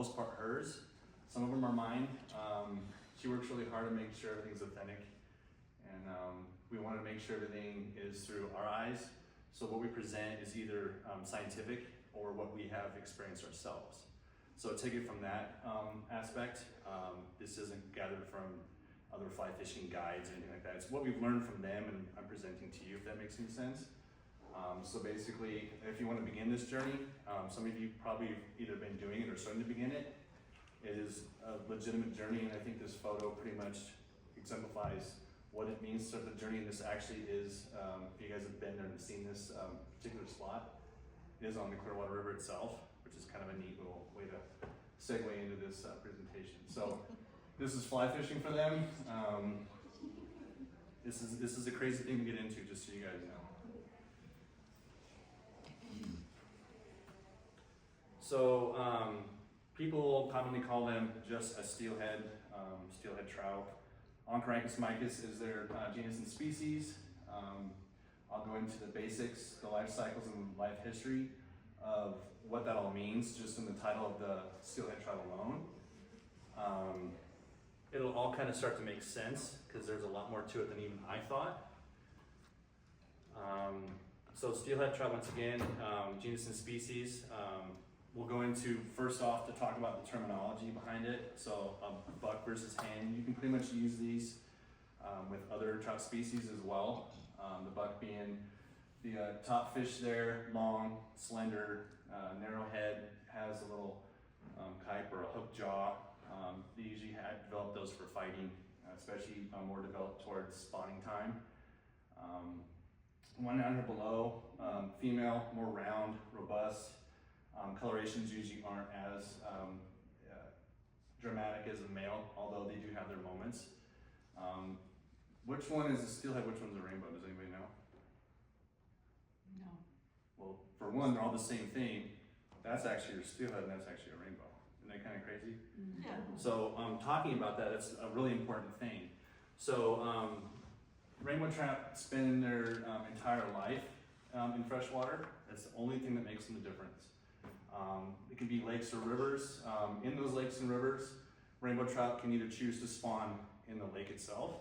most part hers. Some of them are mine. She works really hard to make sure everything's authentic, and we want to make sure everything is through our eyes. So what we present is either scientific or what we have experienced ourselves. So take it from that aspect. This isn't gathered from other fly fishing guides or anything like that. It's what we've learned from them, and I'm presenting to you, if that makes any sense. So basically, if you want to begin this journey, some of you probably either been doing it or starting to begin it. It is a legitimate journey, and I think this photo pretty much exemplifies what it means to start the journey. And this actually is, if you guys have been there and seen this particular spot, it is on the Clearwater River itself, which is kind of a neat little way to segue into this presentation. So this is fly fishing for them. This is a crazy thing to get into, just so you guys know. So people commonly call them just a steelhead, steelhead trout. Oncorhynchus micus is their genus and species. I'll go into the basics, the life cycles and life history of what that all means just in the title of the steelhead trout alone. It'll all kind of start to make sense because there's a lot more to it than even I thought. So steelhead trout, once again, genus and species. We'll go into, first off, to talk about the terminology behind it. So buck versus hen, you can pretty much use these with other trout species as well. The buck being the top fish there, long, slender, narrow head, has a little kype or a hook jaw. They usually develop those for fighting, especially more developed towards spawning time. One down here below, female, more round, robust. Colorations usually aren't as dramatic as a male, although they do have their moments. Which one is a steelhead, which one's a rainbow? Does anybody know? No. Well, for one, they're all the same thing. That's actually your steelhead, and that's actually a rainbow. Isn't that kind of crazy? Yeah. So talking about that, that's a really important thing. So rainbow trout spend their entire life in freshwater. That's the only thing that makes them the difference. It can be lakes or rivers. In those lakes and rivers, rainbow trout can either choose to spawn in the lake itself,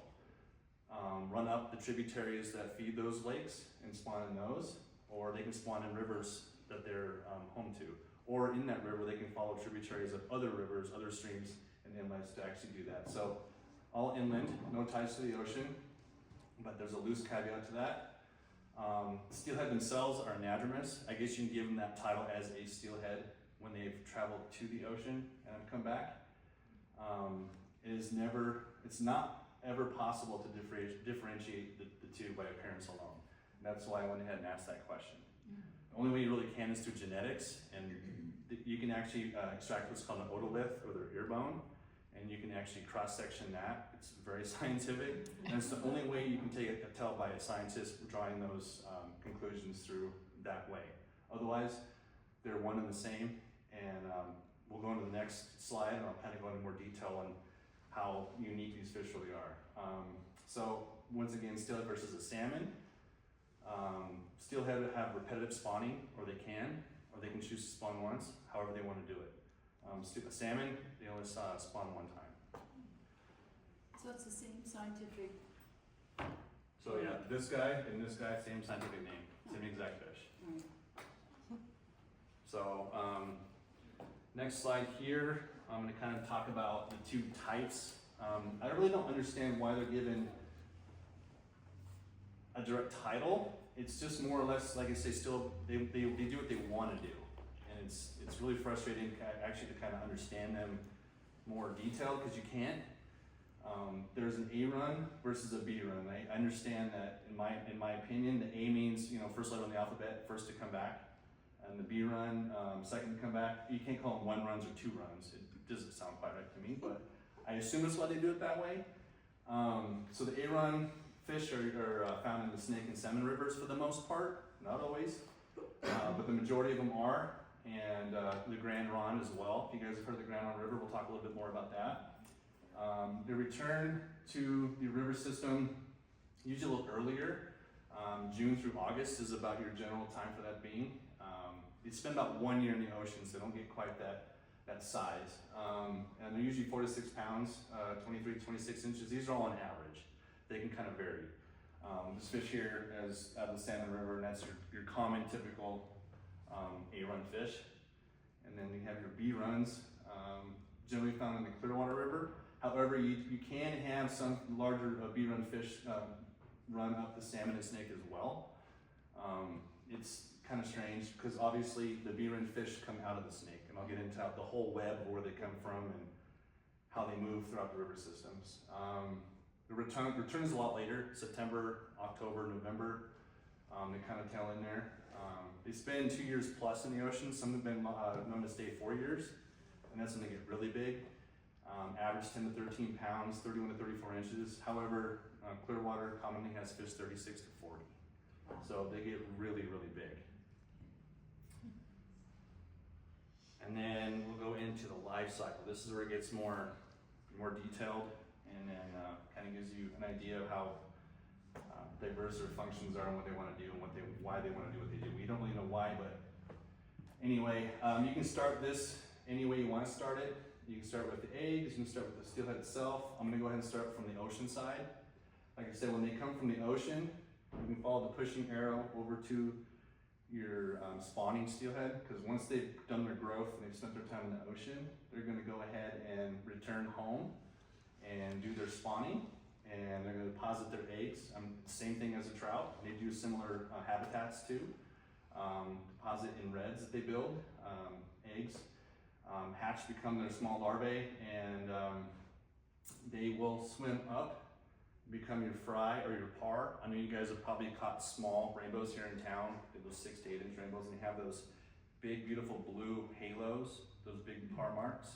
run up the tributaries that feed those lakes and spawn in those, or they can spawn in rivers that they're home to. Or in that river, they can follow tributaries of other rivers, other streams, and inlets to actually do that. So all inland, no ties to the ocean, but there's a loose caveat to that. Steelhead themselves are anadromous. I guess you can give them that title as a steelhead when they've traveled to the ocean and have come back. It's not ever possible to differentiate the two by appearance alone. And that's why I went ahead and asked that question. The only way you really can is through genetics, and you can actually extract what's called an otolith, or their ear bone, and you can actually cross-section that. It's very scientific, and it's the only way you can tell by a scientist drawing those conclusions through that way. Otherwise, they're one and the same, and we'll go into the next slide, and I'll kind of go into more detail on how unique these fish really are. So once again, steelhead versus a salmon. Steelhead have repetitive spawning, or they can choose to spawn once, however they want to do it. A salmon, they only spawn one time. So it's the same scientific. So yeah, this guy and this guy, same scientific name, same exact fish. Right. So next slide here, I'm going to kind of talk about the two types. I really don't understand why they're given a direct title. It's just more or less, like I say, still they do what they want to do, and it's really frustrating actually to kind of understand them more detailed, because you can't. There's an A run versus a B run. I understand that in my opinion, the A means first letter on the alphabet, first to come back, and the B run, second to come back. You can't call them one runs or two runs. It doesn't sound quite right to me, but I assume that's why they do it that way. So the A run fish are found in the Snake and Salmon rivers for the most part, not always, but the majority of them are, and the Grand Ronde as well. If you guys have heard of the Grand Ronde River, we'll talk a little bit more about that. The return to the river system, usually a little earlier. June through August is about your general time for that being. They spend about 1 year in the ocean, so they don't get quite that that size. And they're usually 4 to 6 pounds, 23 to 26 inches. These are all on average. They can kind of vary. This fish here is out of the Salmon River, and that's your common, typical A-run fish. And then you have your B-runs, generally found in the Clearwater River. However, you can have some larger B-run fish run up the salmon and snake as well. It's kind of strange because obviously the B-run fish come out of the snake, and I'll get into the whole web of where they come from and how they move throughout the river systems. The return is a lot later, September, October, November. They kind of tail in there. They spend 2 years plus in the ocean. Some have been known to stay 4 years, and that's when they get really big. Average 10 to 13 pounds, 31 to 34 inches. However, Clearwater commonly has fish 36 to 40. So they get really, really big. And then we'll go into the life cycle. This is where it gets more detailed, and then kind of gives you an idea of how diverse their functions are and what they want to do and why they want to do what they do. We don't really know why, but anyway, you can start this any way you want to start it. You can start with the eggs, you can start with the steelhead itself. I'm going to go ahead and start from the ocean side. Like I said, when they come from the ocean, you can follow the pushing arrow over to your spawning steelhead, because once they've done their growth and they've spent their time in the ocean, they're going to go ahead and return home and do their spawning, and they're going to deposit their eggs. Same thing as a trout. They do similar habitats too. Deposit in redds that they build, eggs. Hatch, become their small larvae, and they will swim up, become your fry or your par. I know you guys have probably caught small rainbows here in town, those 6 to 8 inch rainbows, and they have those big, beautiful blue halos, those big par marks.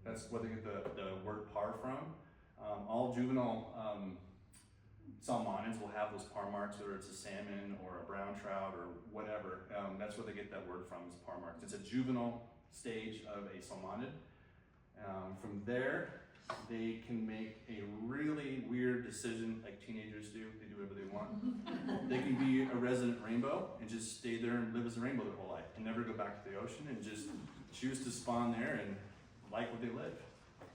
That's where they get the word par from. All juvenile salmonids will have those par marks, whether it's a salmon or a brown trout or whatever. That's where they get that word from, is par marks. It's a juvenile stage of a salmonid. From there, they can make a really weird decision, like teenagers do. They do whatever they want. They can be a resident rainbow and just stay there and live as a rainbow their whole life and never go back to the ocean and just choose to spawn there and like where they live.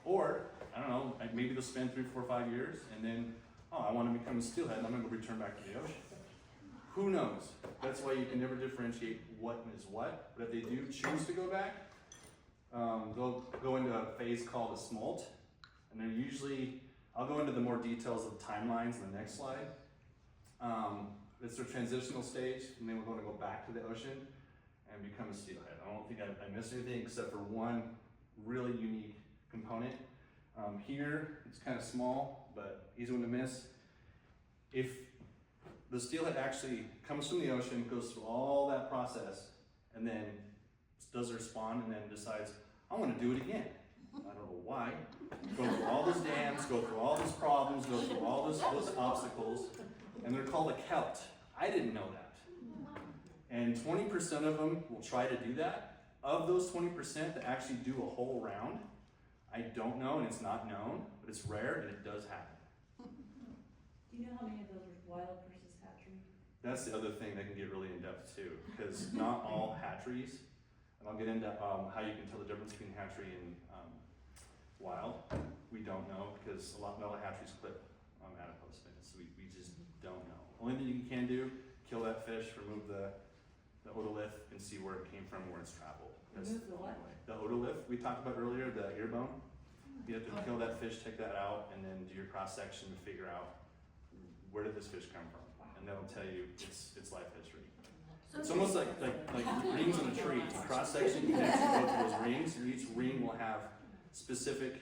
Or, I don't know, like maybe they'll spend 3, 4, 5 years and then, oh, I want to become a steelhead and I'm going to return back to the ocean. Who knows? That's why you can never differentiate what is what. But if they do choose to go back, they'll go into a phase called a smolt. And they're usually, I'll go into the more details of timelines in the next slide. It's their transitional stage, and then we're going to go back to the ocean and become a steelhead. I don't think I missed anything except for one really unique component. Here, it's kind of small, but easy one to miss. If the steelhead actually comes from the ocean, goes through all that process, and then does their spawn, and then decides, I want to do it again. I don't know why. Go through all those dams, go through all those problems, go through all those obstacles, and they're called a kelt. I didn't know that. And 20% of them will try to do that. Of those 20% that actually do a whole round, I don't know, and it's not known, but it's rare, and it does happen. Do you know how many of those are wild versus hatchery? That's the other thing that can get really in-depth too, because not all hatcheries, and I'll get into how you can tell the difference between hatchery and wild. We don't know, because not all hatcheries clip adipose fins, so we just don't know. Only thing you can do, kill that fish, remove the otolith, and see where it came from, where it's traveled. That's Remove the what? The otolith we talked about earlier, the ear bone. You have to kill that fish, take that out, and then do your cross section to figure out where did this fish come from, and that'll tell you its life history. It's almost like rings on a tree. Cross section, you can actually go through those rings, and each ring will have specific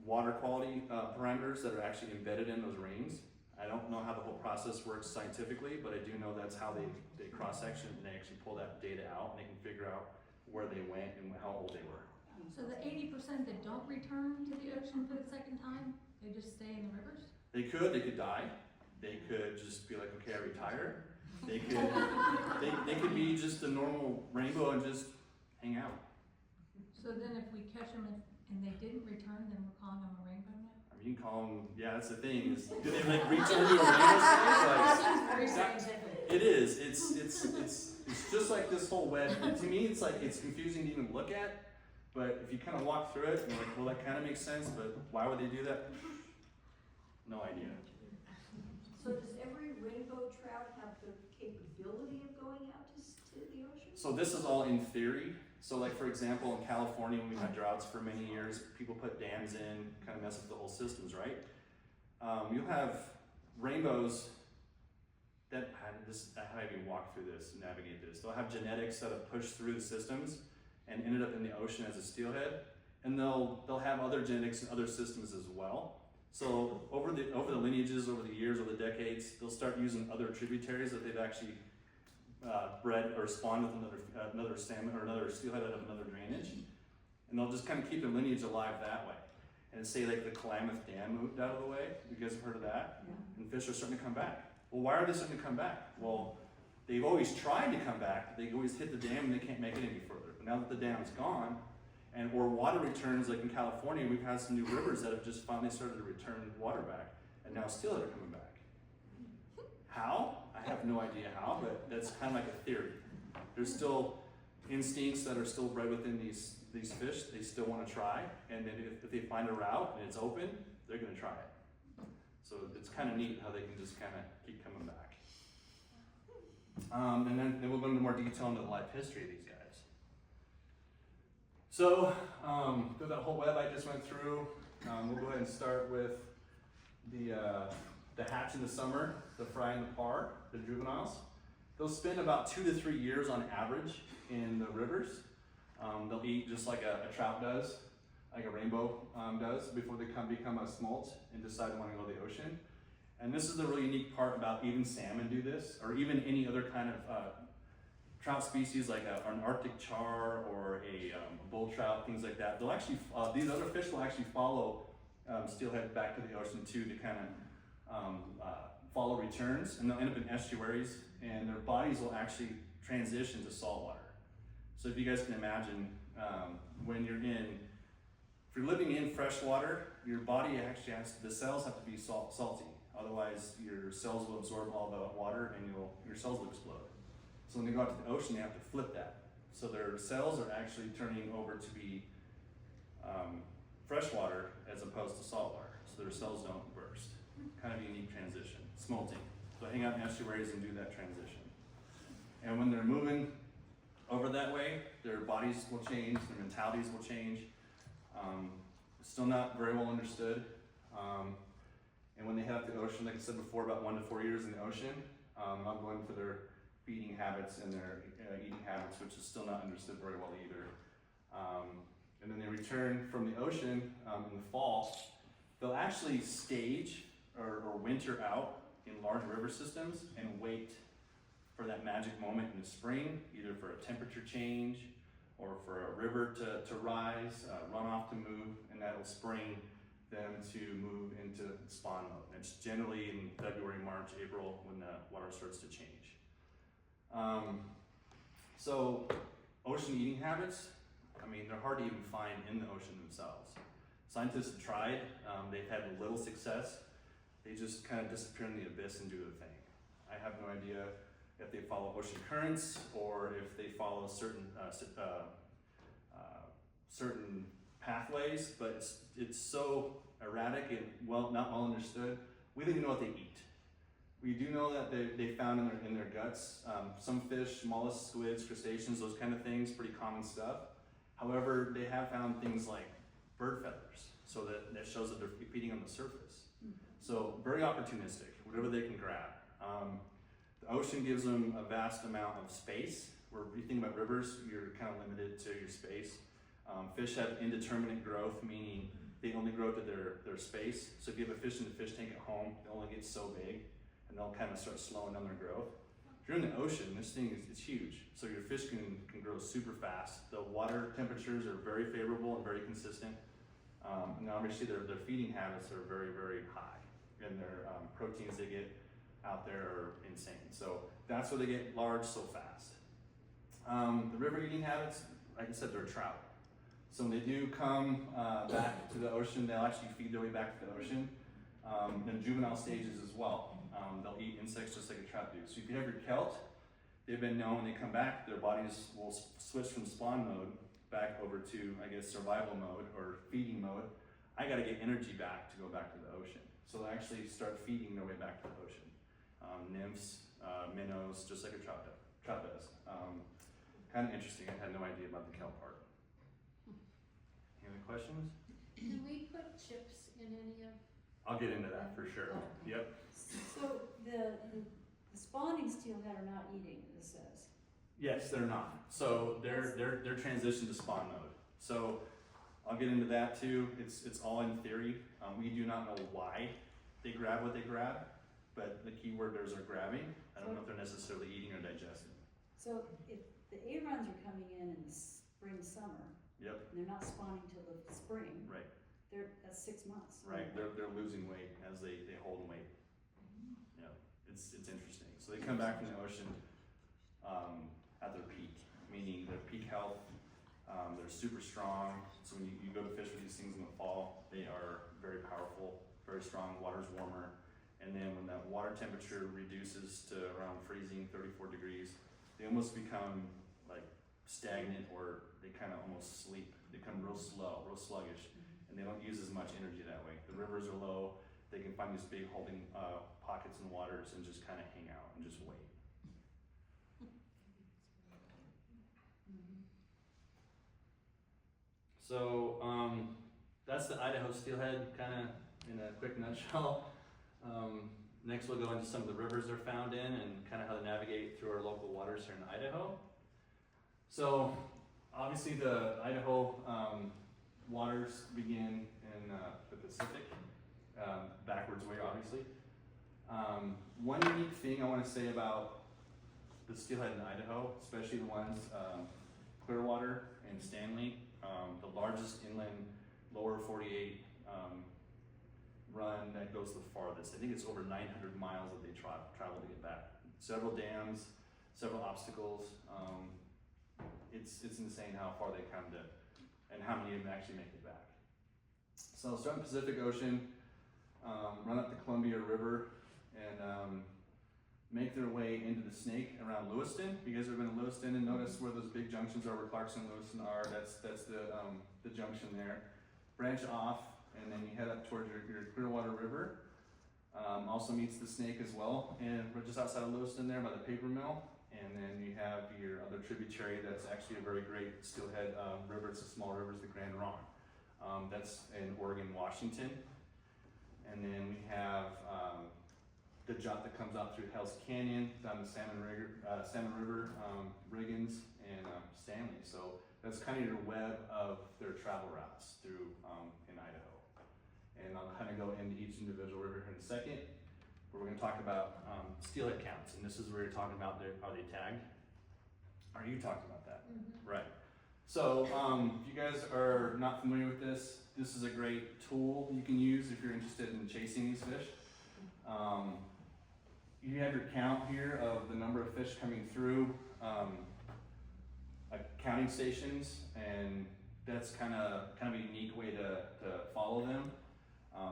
water quality parameters that are actually embedded in those rings. I don't know how the whole process works scientifically, but I do know that's how they cross-section and they actually pull that data out, and they can figure out where they went and how old they were. So the 80% that don't return to the ocean for the second time, they just stay in the rivers? They could die. They could just be like, okay, I retire. They could be just a normal rainbow and just hang out. So then if we catch them and they didn't return, then we're calling them a rainbow now? You can call them, yeah, that's the thing. Is, do they like return to a rainbow stage? That seems very scientific. It is. It's just like this whole web. And to me, it's like it's confusing to even look at. But if you kind of walk through it, you're like, well, that kind of makes sense. But why would they do that? No idea. So does every rainbow trout have the capability of going out to the ocean? So this is all in theory. So like for example, in California, when we had droughts for many years, people put dams in, kind of mess up the whole systems, right? You'll have rainbows that how do you walk through this, navigate this? They'll have genetics that have pushed through the systems and ended up in the ocean as a steelhead, and they'll have other genetics in other systems as well. So over the lineages, over the years, over the decades, they'll start using other tributaries that they've actually bred or spawned with another salmon or another steelhead out of another drainage, and they'll just kind of keep their lineage alive that way. And say like the Klamath Dam moved out of the way. You guys have heard of that? Yeah. And fish are starting to come back. Well, why are they starting to come back? Well, they've always tried to come back. They always hit the dam and they can't make it any further. But now that the dam's gone, or water returns, like in California, we've had some new rivers that have just finally started to return water back, and now steelhead are coming back. How? I have no idea how, but that's kind of like a theory. There's still instincts that are still bred within these fish. They still want to try, and then if they find a route and it's open, they're going to try it. So it's kind of neat how they can just kind of keep coming back. And then we'll go into more detail into the life history of these guys. So, through that whole web I just went through, we'll go ahead and start with the hatch in the summer, the fry and the par, the juveniles. They'll spend about 2 to 3 years on average in the rivers. They'll eat just like a trout does, like a rainbow does, before they become a smolt and decide they want to go to the ocean. And this is the really unique part about even salmon do this, or even any other kind of trout species like an Arctic char or a bull trout, things like that. They'll actually, these other fish will actually follow steelhead back to the ocean too to kind of follow returns, and they'll end up in estuaries, and their bodies will actually transition to saltwater. So if you guys can imagine, when if you're living in fresh water, your body actually the cells have to be salty. Otherwise, your cells will absorb all the water and your cells will explode. So when they go out to the ocean, they have to flip that. So their cells are actually turning over to be fresh water as opposed to salt water. So their cells don't burst. Kind of a unique transition, smolting. So hang out in estuaries and do that transition. And when they're moving over that way, their bodies will change, their mentalities will change. It's still not very well understood. And when they head up to the ocean, like I said before, about 1 to 4 years in the ocean, I'm going for their feeding habits and their eating habits, which is still not understood very well either. And then they return from the ocean in the fall. They'll actually stage or winter out in large river systems and wait for that magic moment in the spring, either for a temperature change or for a river to rise, runoff to move, and that'll spring them to move into spawn mode. And it's generally in February, March, April when the water starts to change. So ocean eating habits, I mean, they're hard to even find in the ocean themselves. Scientists have tried, they've had little success. They just kind of disappear in the abyss and do their thing. I have no idea if they follow ocean currents or if they follow certain certain pathways, but it's so erratic and not well understood. We don't even know what they eat. We do know that they found in their guts some fish, mollusks, squids, crustaceans, those kind of things, pretty common stuff. However, they have found things like bird feathers, so that shows that they're feeding on the surface. So very opportunistic, whatever they can grab. The ocean gives them a vast amount of space. Where you think about rivers, you're kind of limited to your space. Fish have indeterminate growth, meaning they only grow to their space. So if you have a fish in the fish tank at home, they only get so big, and they'll kind of start slowing down their growth. If you're in the ocean, this thing is huge. So your fish can grow super fast. The water temperatures are very favorable and very consistent. And obviously their feeding habits are very, very high. And their proteins they get out there are insane. So that's why they get large so fast. The river eating habits, like I said, they're trout. So when they do come back to the ocean, they'll actually feed their way back to the ocean in juvenile stages as well. They'll eat insects just like a trout do. So if you have your kelp, they've been known, they come back, their bodies will switch from spawn mode back over to, I guess, survival mode or feeding mode. I gotta get energy back to go back to the ocean. So they'll actually start feeding their way back to the ocean. Nymphs, minnows, just like a trout does. Kind of interesting, I had no idea about the kelp part. Any other questions? Can we put chips in any of? I'll get into that for sure. Yep. So the spawning steelhead are not eating, it says. Yes, they're not. So they're transitioned to spawn mode. So I'll get into that too. It's all in theory. We do not know why they grab what they grab, but the key word is are grabbing. I don't know if they're necessarily eating or digesting. So if the A-runs are coming in the spring, summer, Yep. and they're not spawning till the spring, Right. that's 6 months. Right. They're losing weight as they hold weight. Yeah. It's interesting. So they come back from the ocean at their peak, meaning their peak health. They're super strong. So when you go to fish with these things in the fall, they are very powerful, very strong. Water's warmer. And then when that water temperature reduces to around freezing, 34 degrees, they almost become like stagnant, or they kind of almost sleep. They become real slow, real sluggish, and they don't use as much energy that way. The rivers are low. They can find these big holding pockets in waters and just kind of hang out and just wait. So that's the Idaho steelhead, kind of in a quick nutshell. Next we'll go into some of the rivers they're found in and kind of how to navigate through our local waters here in Idaho. So obviously the Idaho waters begin in the Pacific, backwards way obviously. One unique thing I want to say about the steelhead in Idaho, especially the ones Clearwater and Stanley, the largest inland lower 48 run that goes the farthest. I think it's over 900 miles that they travel to get back. Several dams, several obstacles. It's insane how far they come to, and how many of them actually make it back. So start in the Pacific Ocean, run up the Columbia River, and make their way into the Snake around Lewiston. You guys have been in Lewiston and notice where those big junctions are, where Clarkson and Lewiston are. That's the junction there. Branch off, and then you head up towards your Clearwater River. Also meets the Snake as well, and we're just outside of Lewiston there by the paper mill. And then you have your other tributary that's actually a very great steelhead river. It's a small river, it's the Grand Ronde. That's in Oregon, Washington. And then we have the jump that comes out through Hell's Canyon, down the Salmon River, Riggins, and Stanley. So that's kind of your web of their travel routes through in Idaho. And I'll kind of go into each individual river here in a second. But we're going to talk about steelhead counts, and this is where you're talking about are they tagged? Are you talking about that? Right. So if you guys are not familiar with this, this is a great tool you can use if you're interested in chasing these fish. You have your count here of the number of fish coming through counting stations, and that's kind of a unique way to follow them.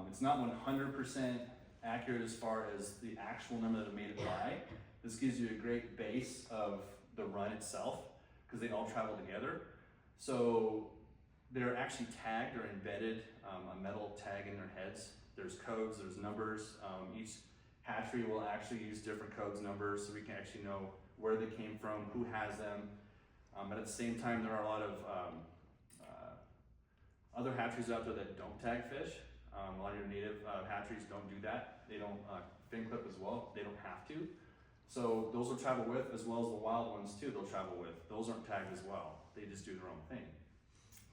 It's not 100% accurate as far as the actual number that have made it by. This gives you a great base of the run itself, because they all travel together. So they're actually tagged or embedded a metal tag in their heads. There's codes, there's numbers. Each hatchery will actually use different codes, numbers, so we can actually know where they came from, who has them. But at the same time, there are a lot of other hatcheries out there that don't tag fish. A lot of your native hatcheries don't do that. They don't fin clip as well. They don't have to. So those will travel with, as well as the wild ones too, they'll travel with. Those aren't tagged as well. They just do their own thing.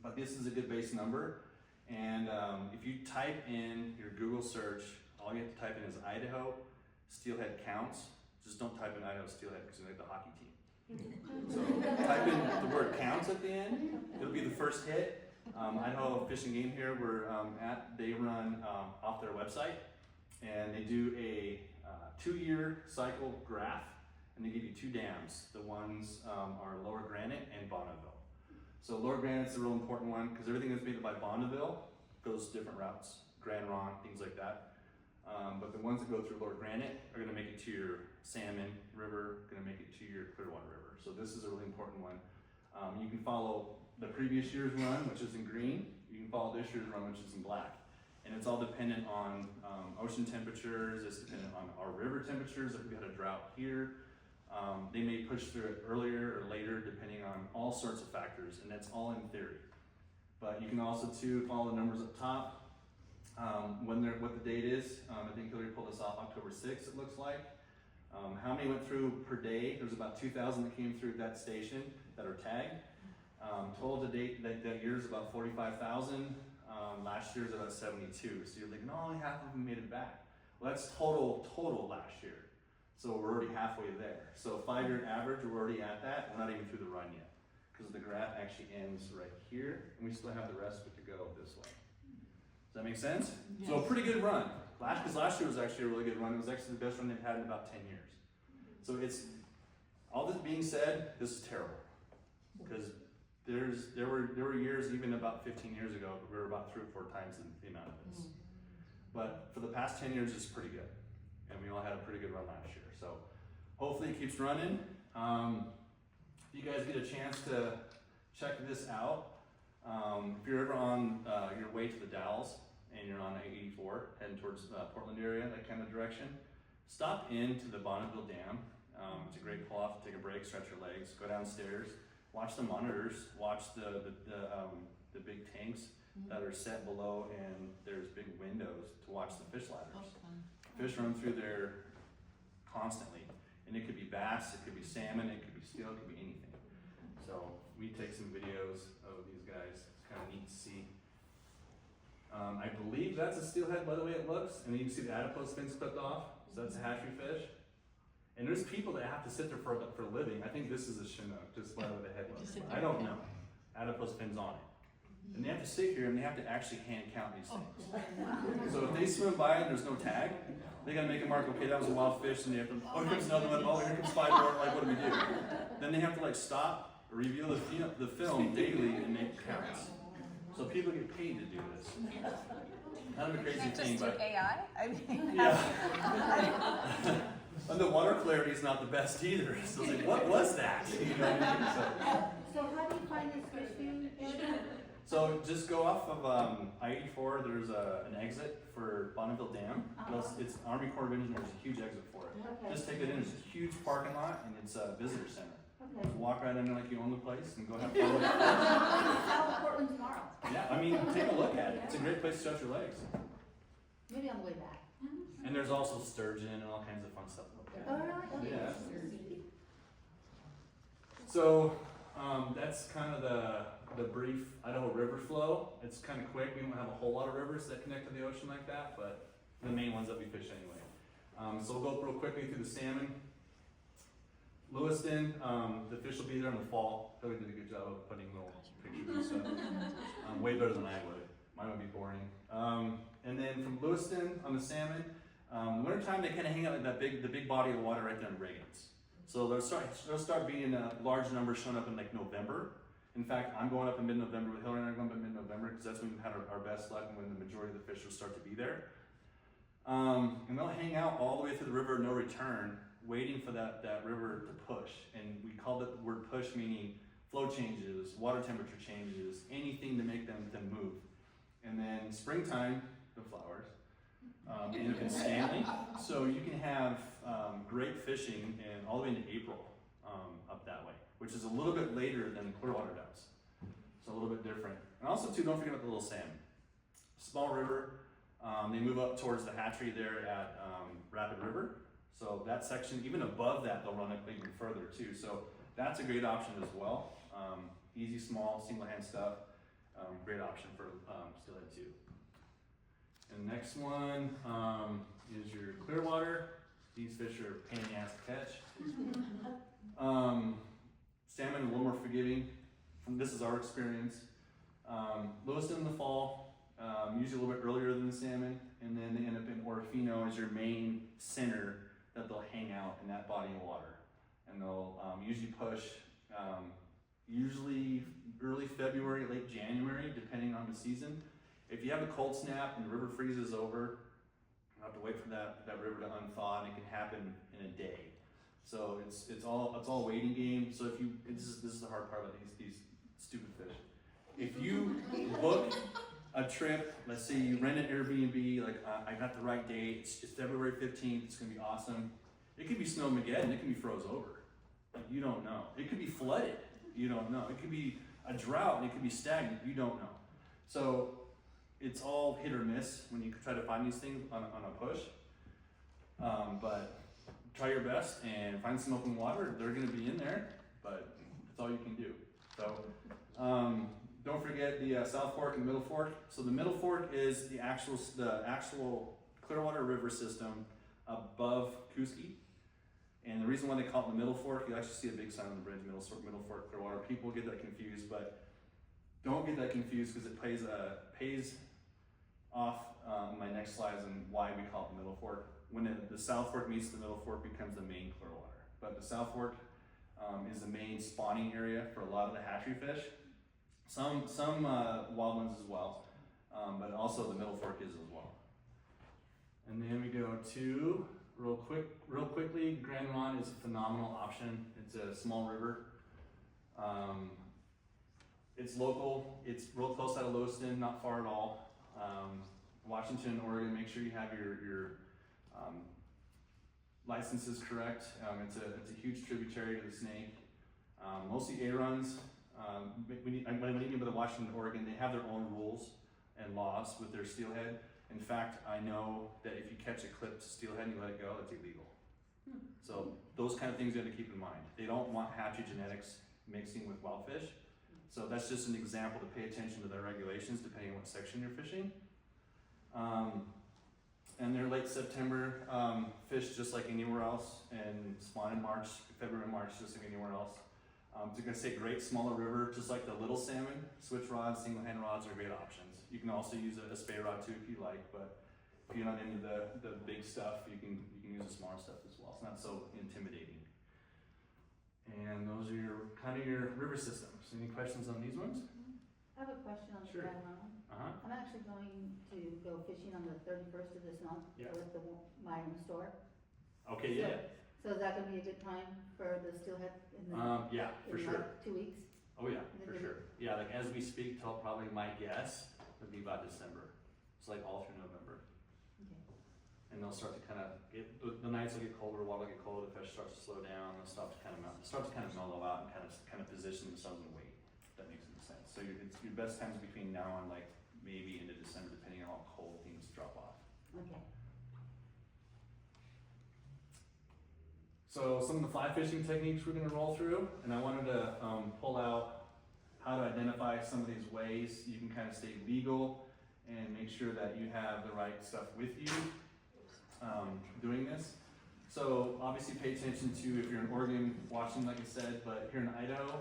But this is a good base number. And if you type in your Google search, all you have to type in is Idaho steelhead counts. Just don't type in Idaho steelhead because you're like the hockey team. So type in the word counts at the end. It'll be the first hit. Idaho Fish and Game here they run off their website, and they do a 2-year cycle graph, and they give you 2 dams. The ones are Lower Granite and Bonneville. So Lower Granite's a real important one because everything that's made by Bonneville goes different routes, Grand Ronde, things like that. But the ones that go through Lower Granite are gonna make it to your Salmon River, gonna make it to your Clearwater River. So this is a really important one. You can follow the previous year's run, which is in green. You can follow this year's run, which is in black. And it's all dependent on ocean temperatures, it's dependent on our river temperatures, if we had a drought here. They may push through it earlier or later, depending on all sorts of factors, and that's all in theory. But you can also too follow the numbers up top. What the date is. I think Hillary pulled this off October 6th, it looks like. How many went through per day? There's about 2,000 that came through that station that are tagged. Total to date that year is about 45,000. Last year's about 72. So you're thinking, oh, only half of them made it back. Well, that's total last year. So we're already halfway there. So 5-year average, we're already at that. We're not even through the run yet, because the graph actually ends right here, and we still have the rest of it to go this way. Does that make sense? Yes. So a pretty good run. Because last year was actually a really good run. It was actually the best run they've had in about 10 years. So it's, all this being said, this is terrible. Because there were years, even about 15 years ago, we were about 3 or 4 times the amount of this. But for the past 10 years, it's pretty good. And we all had a pretty good run last year. So hopefully it keeps running. If you guys get a chance to check this out, if you're ever on your way to the Dalles and you're on I-84 heading towards Portland area, that kind of direction, stop into the Bonneville Dam. It's a great pull off, take a break, stretch your legs, go downstairs, watch the monitors, watch the big tanks that are set below, and there's big windows to watch the fish ladders. Fish run through there constantly, and it could be bass, it could be salmon, it could be steel, it could be anything. So we take some videos of these guys. It's kind of neat to see. I believe that's a steelhead by the way it looks, and then you can see the adipose fins clipped off. So that's a hatchery fish. And there's people that have to sit there for a living. I think this is a Chinook, just by the way the head looks. I don't know. Adipose fins on it. And they have to sit here and they have to actually hand count these things. So if they swim by and there's no tag, they gotta make a mark, okay, that was a wild fish, and they have to, oh, here comes another one, oh, here comes 5 more, like, what do we do? Then they have to like stop, review the film daily and make counts. So people get paid to do this. Kind of a crazy thing, but AI? I mean, yeah. And the water clarity is not the best either. So it's like, what was that? You know what I mean? So how do you find this fish being? So just go off of I-84. There's an exit for Bonneville Dam. It's Army Corps of Engineers. There's a huge exit for it. Okay. Just take it in. It's a huge parking lot, and it's a visitor center. Okay. So walk right in there like you own the place and go have fun. Out of Portland tomorrow. Yeah, I mean, take a look at it. It's a great place to stretch your legs. Maybe on the way back. And there's also sturgeon and all kinds of fun stuff up there. Oh, really? Okay. Yeah. So that's kind of the brief Idaho river flow. It's kind of quick. We don't have a whole lot of rivers that connect to the ocean like that, but the main ones that we fish anyway. So we'll go real quickly through the salmon. Lewiston, the fish will be there in the fall. Billy did a good job of putting little pictures and stuff. Way better than I would. Mine would be boring. And then from Lewiston on the salmon, wintertime they kind of hang out in the big body of water right there in Reagan's. So they'll start being a large number showing up in like November. In fact, I'm going up in mid-November with Hillary and I'm going up in mid-November because that's when we've had our best luck and when the majority of the fish will start to be there. And they'll hang out all the way through the river, no return, waiting for that river to push. And we call it the word push, meaning flow changes, water temperature changes, anything to make them move. And then springtime, the flowers, end up in Stanley. So you can have great fishing and all the way into April up that way, which is a little bit later than Clearwater does. So a little bit different. And also too, don't forget about the little salmon. Small river, they move up towards the hatchery there at Rapid River. So that section, even above that, they'll run it even further too. So that's a great option as well. Easy, small, single hand stuff. Great option for steelhead too. And the next one is your Clearwater. These fish are a pain in the ass to catch. Salmon a little more forgiving. This is our experience. Lewiston in the fall, usually a little bit earlier than the salmon, and then they end up in Orofino as your main center that they'll hang out in that body of water. And they'll usually push usually early February, late January, depending on the season. If you have a cold snap and the river freezes over, have to wait for that river to unthaw, and it can happen in a day. So it's all waiting game. So if you, this is the hard part about these stupid fish. If you book a trip, let's say you rent an Airbnb, like I got the right date, it's February 15th, it's gonna be awesome. It could be snowmageddon, it can be froze over. Like, you don't know. It could be flooded, you don't know. It could be a drought, and it could be stagnant, you don't know. So it's all hit or miss when you try to find these things on a push. But try your best and find some open water. They're gonna be in there, but that's all you can do. So don't forget the South Fork and Middle Fork. So the Middle Fork is the actual Clearwater River system above Kuski. And the reason why they call it the Middle Fork, you actually see a big sign on the bridge, Middle Fork, Clearwater. People get that confused, but don't get that confused because it pays off my next slides and why we call it the Middle Fork. When the South Fork meets the Middle Fork, becomes the main Clearwater. But the South Fork is the main spawning area for a lot of the hatchery fish. Some wild ones as well, but also the Middle Fork is as well. And then we go to, real quickly, Grand Ronde is a phenomenal option. It's a small river. It's local. It's real close out of Lewiston, not far at all. Washington, Oregon. Make sure you have your licenses correct. It's a huge tributary to the Snake. Mostly A-runs. When you get to Washington, Oregon, they have their own rules and laws with their steelhead. In fact, I know that if you catch a clipped steelhead and you let it go, it's illegal. So those kind of things you have to keep in mind. They don't want hatchery genetics mixing with wild fish. So that's just an example to pay attention to their regulations depending on what section you're fishing. And they're late September fish just like anywhere else, and spawn in March, February, March, just like anywhere else. It's gonna say great smaller river, just like the little salmon. Switch rods, single hand rods are great options. You can also use a spay rod too if you like, but if you're not into the big stuff, you can use the smaller stuff as well. It's not so intimidating. And those are your river systems. Any questions on these ones? I have a question on the Sure. Grand Ronde. Uh-huh. I'm actually going to go fishing on the 31st of this month Yeah. with the Myron store. Okay, yeah. So is that gonna be a good time for the steelhead in the, Yeah, for in sure. like 2 weeks? Oh yeah, for sure. Yeah, like as we speak, till probably my guess would be about December. It's like all through November. Okay. And they'll start to kind of get, the nights will get colder, water will get colder, the fish starts to slow down, they'll start to kind of mellow out and kind of position themselves in weight. If that makes any sense. So your best times between now and like maybe into December, depending on how cold things drop off. Okay. So some of the fly fishing techniques we're going to roll through, and I wanted to pull out how to identify some of these ways you can kind of stay legal and make sure that you have the right stuff with you doing this. So obviously pay attention to, if you're in Oregon, Washington, like I said, but here in Idaho,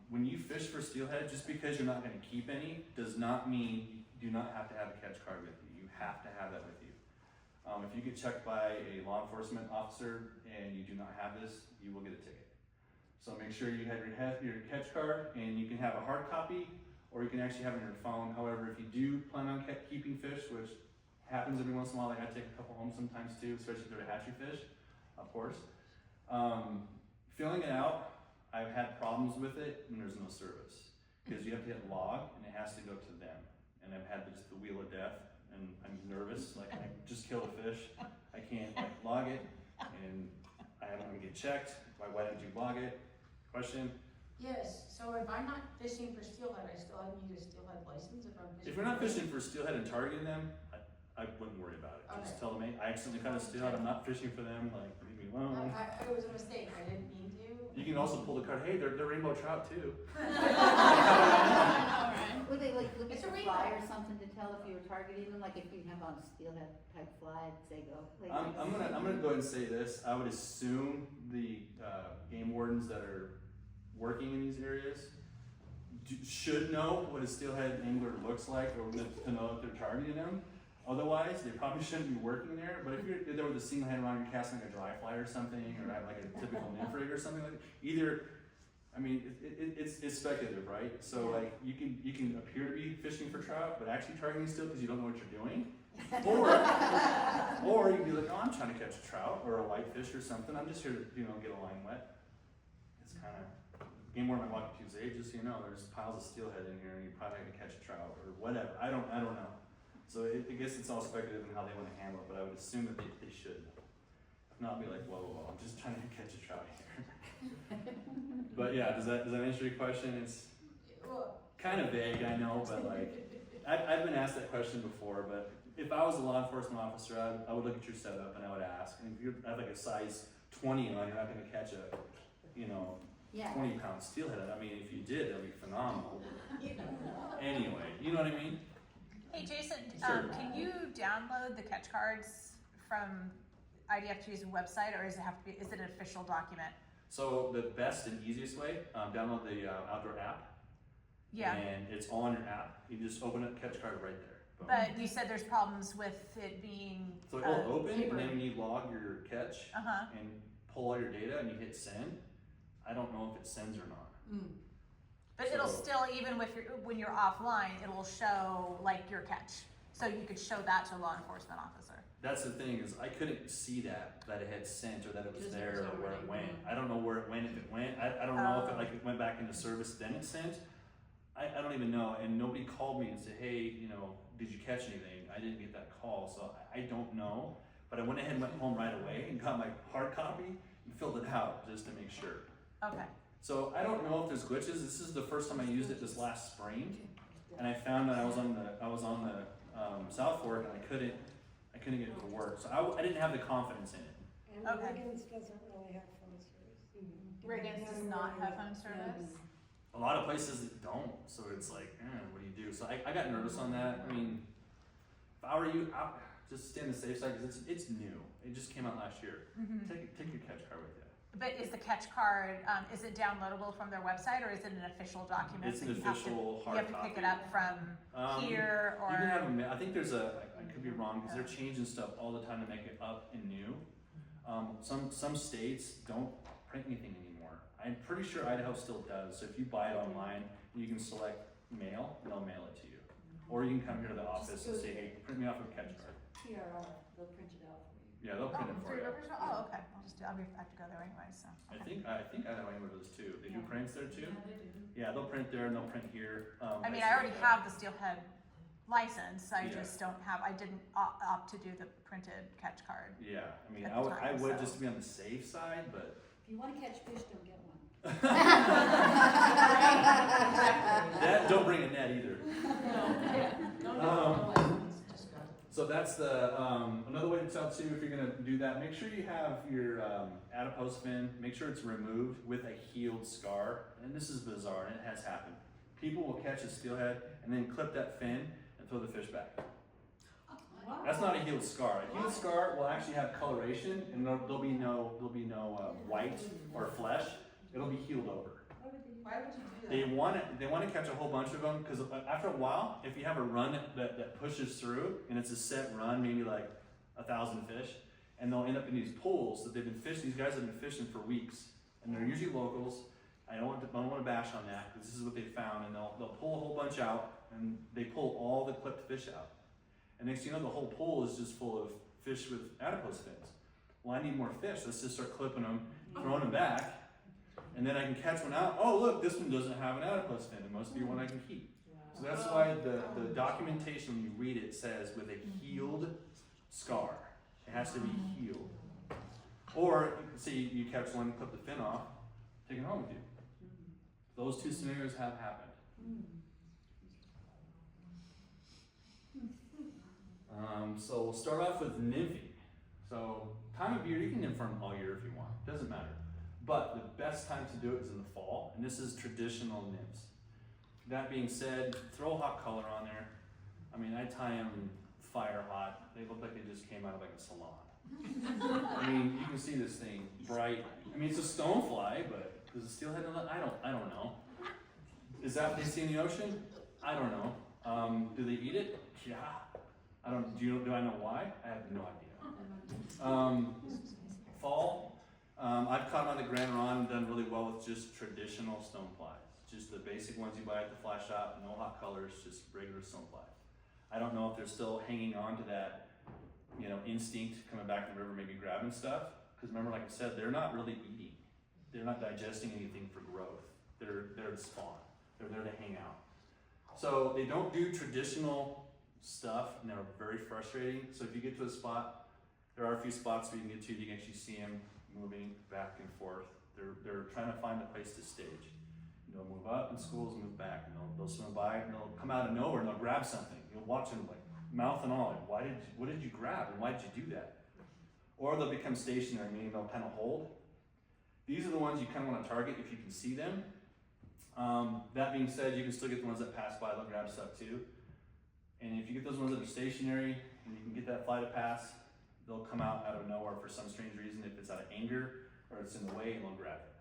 when you fish for steelhead, just because you're not going to keep any does not mean you do not have to have a catch card with you. You have to have that with you. If you get checked by a law enforcement officer and you do not have this, you will get a ticket. So make sure you have your catch card, and you can have a hard copy or you can actually have it on your phone. However, if you do plan on keeping fish, which happens every once in a while, like I take a couple home sometimes too, especially if they're hatchery fish, of course. Filling it out, I've had problems with it when there's no service, because you have to hit log and it has to go to them. And I've had just the wheel of death, and I'm nervous, like I just killed a fish, I can't like log it, and I'm gonna get checked. Why didn't you log it? Question? Yes, so if I'm not fishing for steelhead, I still need a steelhead license if I'm fishing? If you're not fishing for steelhead and targeting them, I wouldn't worry about it. Just Okay. tell them, hey, I accidentally caught a steelhead, I'm not fishing for them, like, leave me alone. It was a mistake, I didn't mean to. You can also pull the card, hey, they're rainbow trout too. Would they like look at It's a the fly rainbow. or something to tell if you were targeting them? Like if you have on steelhead type fly, say go. Like, I'm gonna go ahead and say this. I would assume the game wardens that are working in these areas should know what a steelhead angler looks like, or to know if they're targeting them. Otherwise, they probably shouldn't be working there. But if you're there with a single hand rod, you're casting like a dry fly or something, or have like a typical nymph rig or something like that, either I mean, it's speculative, right? So like you can appear to be fishing for trout, but actually targeting still because you don't know what you're doing. Or you can be like, oh, I'm trying to catch a trout or a whitefish or something. I'm just here to get a line wet. It's kind of game where my Wacky Tuesday. Just so you know, there's piles of steelhead in here, and you're probably gonna catch a trout or whatever. I don't know. So I guess it's all speculative in how they want to handle it, but I would assume that they should. If not, be like, whoa, I'm just trying to catch a trout here. But yeah, does that answer your question? It's kind of vague, I know, but like, I've been asked that question before, but if I was a law enforcement officer, I would look at your setup and I would ask, and if you have like a size 20 on, you're not gonna catch a, Yeah. 20-pound steelhead. I mean, if you did, that'd be phenomenal. Anyway, you know what I mean? Hey Jason, Sure. can you download the catch cards from IDFG's website, or does it have to be? Is it an official document? So the best and easiest way, download the outdoor app. Yeah. And it's all on your app. You just open up catch card right there. Boom. But you said there's problems with it being. So it'll open, paper. and then you log your catch and pull all your data, and you hit send. I don't know if it sends or not. But it'll So- still, even with when you're offline, it will show like your catch. So you could show that to a law enforcement officer. That's the thing is I couldn't see that it had sent or that it was Just there was or where it already went. gone. I don't know where it went, if it went. I don't know if Oh. it went back into service then it sent. I don't even know, and nobody called me and said, hey, did you catch anything? I didn't get that call, so I don't know. But I went ahead and went home right away and got my hard copy and filled it out just to make sure. Okay. So I don't know if there's glitches. This is the first time I used it this last spring, and I found that I was on the South Fork and I couldn't get it to work. So I didn't have the confidence in it. And Okay. Riggins doesn't really have phone service. Riggins does not have phone service. A lot of places don't, so it's like, what do you do? So I got nervous on that. I mean, if I were you, I'd just stay on the safe side because it's new. It just came out last year. Take your catch card with you. But is the catch card, is it downloadable from their website, or is it an official document? It's that an you have official to, hard you have to copy. pick it up from here, or? You can have I think there's I could be wrong because they're changing stuff all the time to make it up and new. Some states don't print anything anymore. I'm pretty sure Idaho still does. So if you buy it online, you can select mail and they'll mail it to you. Or you can come here to the office and say, hey, print me off a catch card. TRR, they'll print it out for you. Yeah, they'll print it for Three you. Rivers? Oh, okay. I have to go there anyway, so. I think Idaho does too. They do Yeah. prints there too. Yeah, they do. Yeah, they'll print there and they'll print here. I mean, I already have the steelhead license, I Yeah. just I didn't opt to do the printed catch card. Yeah, I mean, At I the would time, so. just to be on the safe side, but If you wanna catch fish, don't get one. that don't bring a net either. No, just go. So that's the another way to tell too. If you're gonna do that, make sure you have your adipose fin. Make sure it's removed with a healed scar. And this is bizarre, and it has happened. People will catch a steelhead and then clip that fin and throw the fish back. That's not a healed scar. A healed scar will actually have coloration, and there'll be no white or flesh. It'll be healed over. Why would you do that? They want to catch a whole bunch of them because after a while, if you have a run that pushes through and it's a set run, maybe like 1,000 fish, and they'll end up in these pools that they've been fishing. These guys have been fishing for weeks, and they're usually locals. I don't want to bash on that because this is what they found, and they'll pull a whole bunch out, and they pull all the clipped fish out. And next thing you know, the whole pool is just full of fish with adipose fins. Well, I need more fish. Let's just start clipping them, throwing them back. And then I can catch one out. Oh, look, this one doesn't have an adipose fin. It must be one I can keep. So that's why the documentation, when you read it, says with a healed scar. It has to be healed. Or, say you catch one, clip the fin off, take it home with you. Those two scenarios have happened. So we'll start off with nymphing. So time of year, you can nymph them all year if you want. Doesn't matter. But the best time to do it is in the fall, and this is traditional nymphs. That being said, throw a hot color on there. I mean, I tie them fire hot. They look like they just came out of like a salon. I mean, you can see this thing bright. I mean, it's a stonefly, but does a steelhead know that? I don't know. Is that what they see in the ocean? I don't know. Do they eat it? Yeah. I don't. Do I know why? I have no idea. Fall. I've caught them on the Grand Ron and done really well with just traditional stoneflies. Just the basic ones you buy at the fly shop, no hot colors, just regular stoneflies. I don't know if they're still hanging on to that, you know, instinct coming back in the river, maybe grabbing stuff. Because remember, like I said, they're not really eating. They're not digesting anything for growth. They're there to spawn. They're there to hang out. So they don't do traditional stuff, and they're very frustrating. So if you get to a spot, there are a few spots where you can get to, you can actually see them moving back and forth. They're trying to find a place to stage. They'll move up in schools, move back, and they'll swim by, and they'll come out of nowhere and they'll grab something. You'll watch them like mouth and all, like, what did you grab and why did you do that? Or they'll become stationary, meaning they'll kind of hold. These are the ones you kind of want to target if you can see them. That being said, you can still get the ones that pass by, they'll grab stuff too. And if you get those ones that are stationary and you can get that fly to pass, they'll come out of nowhere for some strange reason, if it's out of anger or it's in the way, and they'll grab it.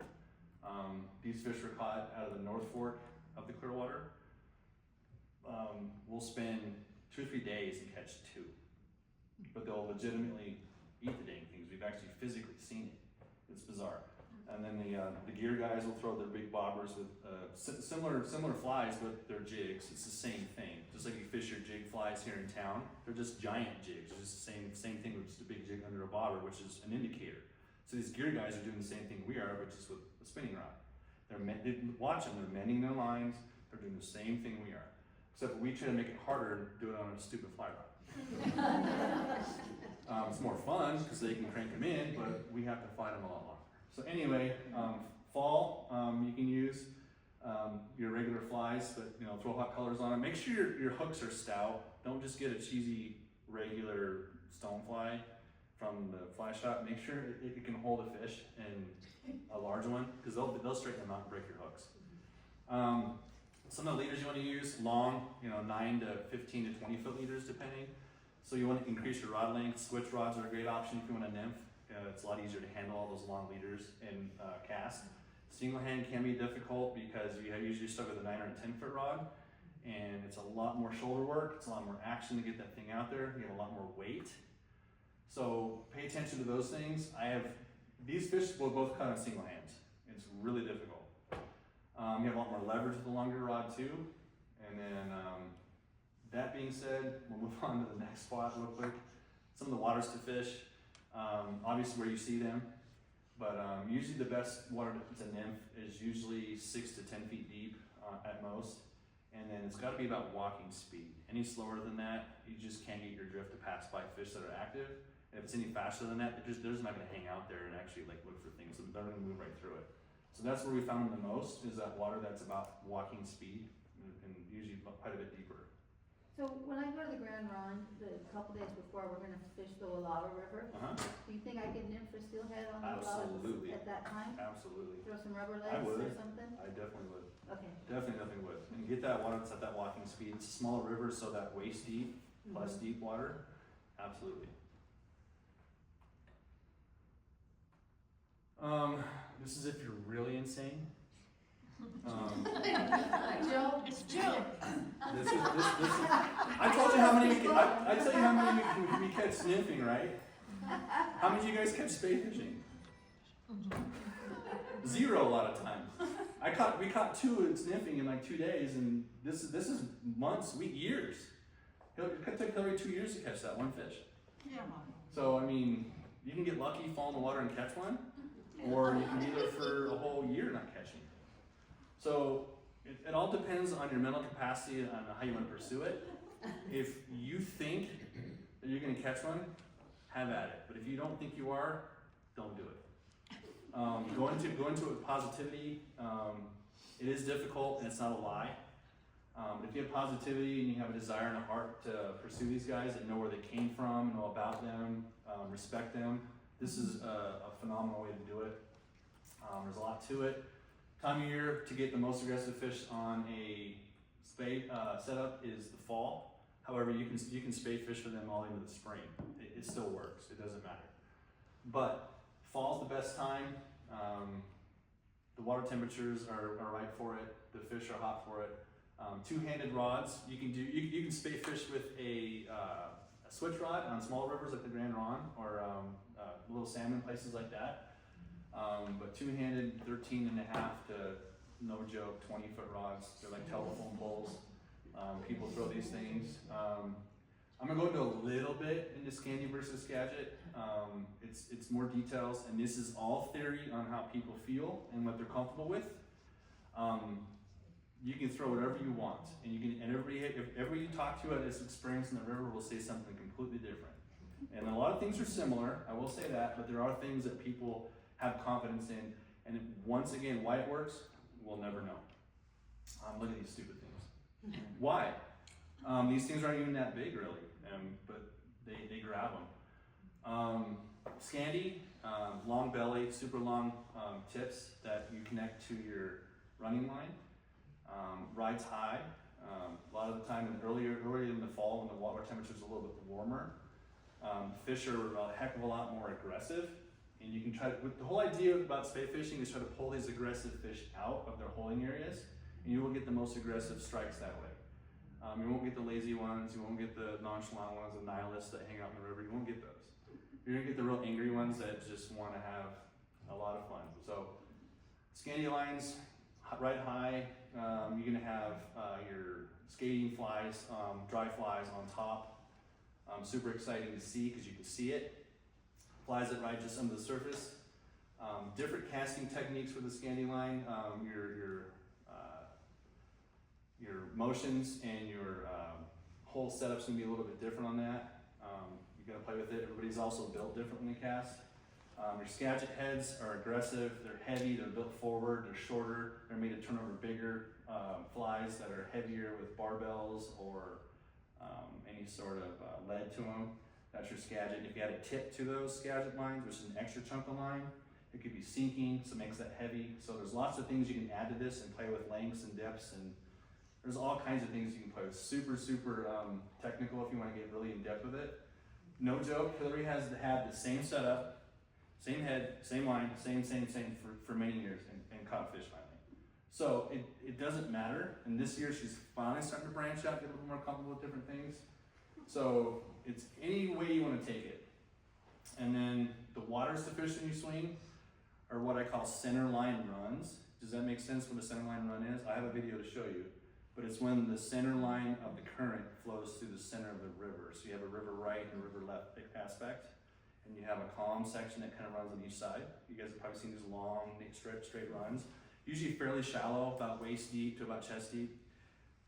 These fish were caught out of the North Fork of the Clearwater. We'll spend 2 or 3 days and catch 2, but they'll legitimately eat the dang things. We've actually physically seen it. It's bizarre. And then the gear guys will throw their big bobbers with similar flies, but they're jigs. It's the same thing. Just like you fish your jig flies here in town, they're just giant jigs. It's just the same thing with just a big jig under a bobber, which is an indicator. So these gear guys are doing the same thing we are, but just with a spinning rod. Watch them, they're mending their lines, they're doing the same thing we are. Except we try to make it harder and do it on a stupid fly rod. It's more fun because they can crank them in, but we have to fight them a lot longer. So anyway, fall, you can use your regular flies, but you know, throw hot colors on them. Make sure your hooks are stout. Don't just get a cheesy regular stonefly from the fly shop. Make sure it can hold a fish and a large one, because they'll straighten them out and break your hooks. Some of the leaders you want to use, long, 9 to 15 to 20 foot leaders depending. So you want to increase your rod length. Switch rods are a great option if you want a nymph. It's a lot easier to handle all those long leaders and cast. Single hand can be difficult because you usually start with a 9 or a 10 foot rod, and it's a lot more shoulder work. It's a lot more action to get that thing out there. You have a lot more weight. So pay attention to those things. These fish will both cut on single hands. It's really difficult. You have a lot more leverage with the longer rod too. And then that being said, we'll move on to the next spot real quick. Some of the waters to fish, obviously where you see them, but usually the best water that's a nymph is usually 6 to 10 feet deep at most. And then it's got to be about walking speed. Any slower than that, you just can't get your drift to pass by fish that are active. And if it's any faster than that, they're just not going to hang out there and actually like look for things. They're going to move right through it. So that's where we found them the most, is that water that's about walking speed and usually quite a bit deeper. So when I go to the Grand Ron, a couple days before, we're gonna fish the Wallowa River. Do you think I could nymph for steelhead on the Absolutely. at that time? Absolutely. Throw some rubber I legs would. or something? I definitely would. Okay. Definitely would. And get that water that's at that walking speed. It's a smaller river, so that waist deep plus deep water. Absolutely. This is if you're really insane. Jill, it's Jill. This is, I told you how many, I tell you how many we catch sniffing, right? How many of you guys catch spade fishing? 0 a lot of times. We caught 2 in sniffing in like 2 days, and this is months, years. It could take Hillary 2 years to catch that one fish. Yeah. So, I mean, you can get lucky, fall in the water and catch one, or you can be there for a whole year not catching. So, it all depends on your mental capacity and on how you want to pursue it. If you think that you're going to catch one, have at it. But if you don't think you are, don't do it. Go into it with positivity. It is difficult and it's not a lie. If you have positivity and you have a desire and a heart to pursue these guys and know where they came from, know about them, respect them, this is a phenomenal way to do it. There's a lot to it. Time of year to get the most aggressive fish on a spade setup is the fall. However, you can spade fish for them all into the spring. It still works. It doesn't matter. But fall's the best time. The water temperatures are right for it. The fish are hot for it. Two-handed rods. You can spade fish with a switch rod on small rivers like the Grand Ron or little salmon places like that. But two-handed, 13 and a half to, no joke, 20-foot rods. They're like telephone poles. People throw these things. I'm gonna go into a little bit into Scandi versus Skagit. It's more details, and this is all theory on how people feel and what they're comfortable with. You can throw whatever you want, and everybody you talk to at this experience in the river will say something completely different. And a lot of things are similar, I will say that, but there are things that people have confidence in, and once again, why it works, we'll never know. Look at these stupid things. Why? These things aren't even that big, really, but they grab them. Scandi, long belly, super long tips that you connect to your running line. Rides high. A lot of the time, earlier in the fall, when the water temperature is a little bit warmer, fish are a heck of a lot more aggressive. And you can try to, the whole idea about spay fishing is try to pull these aggressive fish out of their holding areas, and you will get the most aggressive strikes that way. You won't get the lazy ones, you won't get the nonchalant ones, the nihilists that hang out in the river, you won't get those. You're gonna get the real angry ones that just wanna have a lot of fun. So, Scandi lines, right high, you're gonna have your skating flies, dry flies on top. Super exciting to see because you can see it. Flies that ride just under the surface. Different casting techniques for the Scandi line. Your motions and your whole setup's gonna be a little bit different on that. You gotta play with it. Everybody's also built different when they cast. Your Skagit heads are aggressive. They're heavy. They're built forward. They're shorter. They're made to turn over bigger flies that are heavier with barbells or any sort of lead to them. That's your Skagit. If you add a tip to those Skagit lines, which is an extra chunk of line, it could be sinking, so it makes that heavy. So there's lots of things you can add to this and play with lengths and depths, and there's all kinds of things you can play with. Super technical if you want to get really in depth with it. No joke, Hillary has had the same setup, same head, same line, same for many years and caught fish finally. So it doesn't matter, and this year she's finally starting to branch out, get a little more comfortable with different things. So it's any way you want to take it. And then the waters to fish when you swing are what I call center line runs. Does that make sense what a center line run is? I have a video to show you, but it's when the center line of the current flows through the center of the river. So you have a river right and a river left aspect, and you have a calm section that kind of runs on each side. You guys have probably seen these long, straight runs. Usually fairly shallow, about waist deep to about chest deep.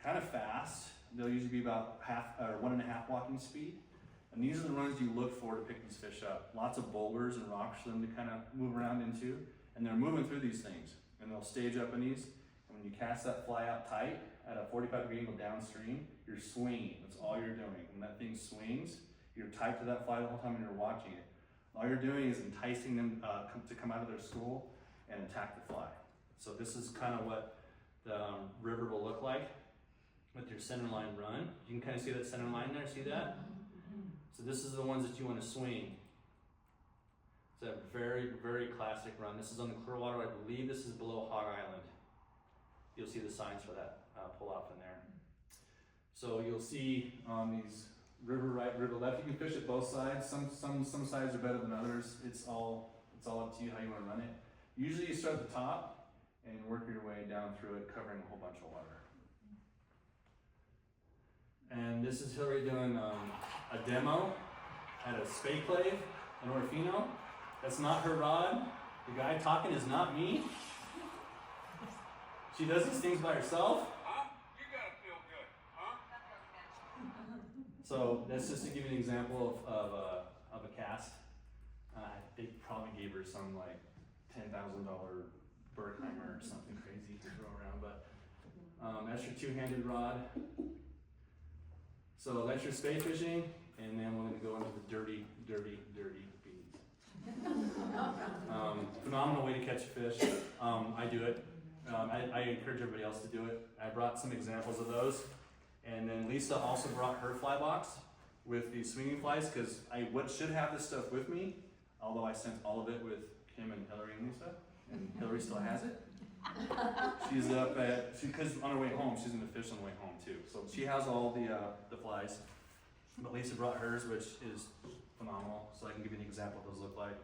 Kind of fast. They'll usually be about 1.5 walking speed. And these are the runs you look for to pick these fish up. Lots of boulders and rocks for them to kind of move around into. And they're moving through these things. And they'll stage up in these. And when you cast that fly out tight at a 45-degree angle downstream, you're swinging. That's all you're doing. When that thing swings, you're tight to that fly the whole time and you're watching it. All you're doing is enticing them to come out of their school and attack the fly. So this is kind of what the river will look like with your center line run. You can kind of see that center line there, see that? So this is the ones that you want to swing. It's a very classic run. This is on the Clearwater. I believe this is below Hog Island. You'll see the signs for that pull off in there. So you'll see these river right, river left. You can fish at both sides. Some sides are better than others. It's all up to you how you want to run it. Usually you start at the top and work your way down through it, covering a whole bunch of water. And this is Hillary doing a demo at a spay clave in Orofino. That's not her rod. The guy talking is not me. She does these things by herself. Huh? You gotta feel good, huh? So that's just to give you an example of a cast. They probably gave her some like $10,000 Berkheimer or something crazy to throw around, but that's your two-handed rod. So that's your spay fishing, and then we're going to go into the dirty beans. Phenomenal way to catch a fish. I do it. I encourage everybody else to do it. I brought some examples of those, and then Lisa also brought her fly box with these swinging flies because I should have this stuff with me, although I sent all of it with Kim and Hillary and Lisa, and Hillary still has it. She's up because on her way home, she's gonna fish on the way home too. So she has all the flies, but Lisa brought hers, which is phenomenal. So I can give you an example of what those look like.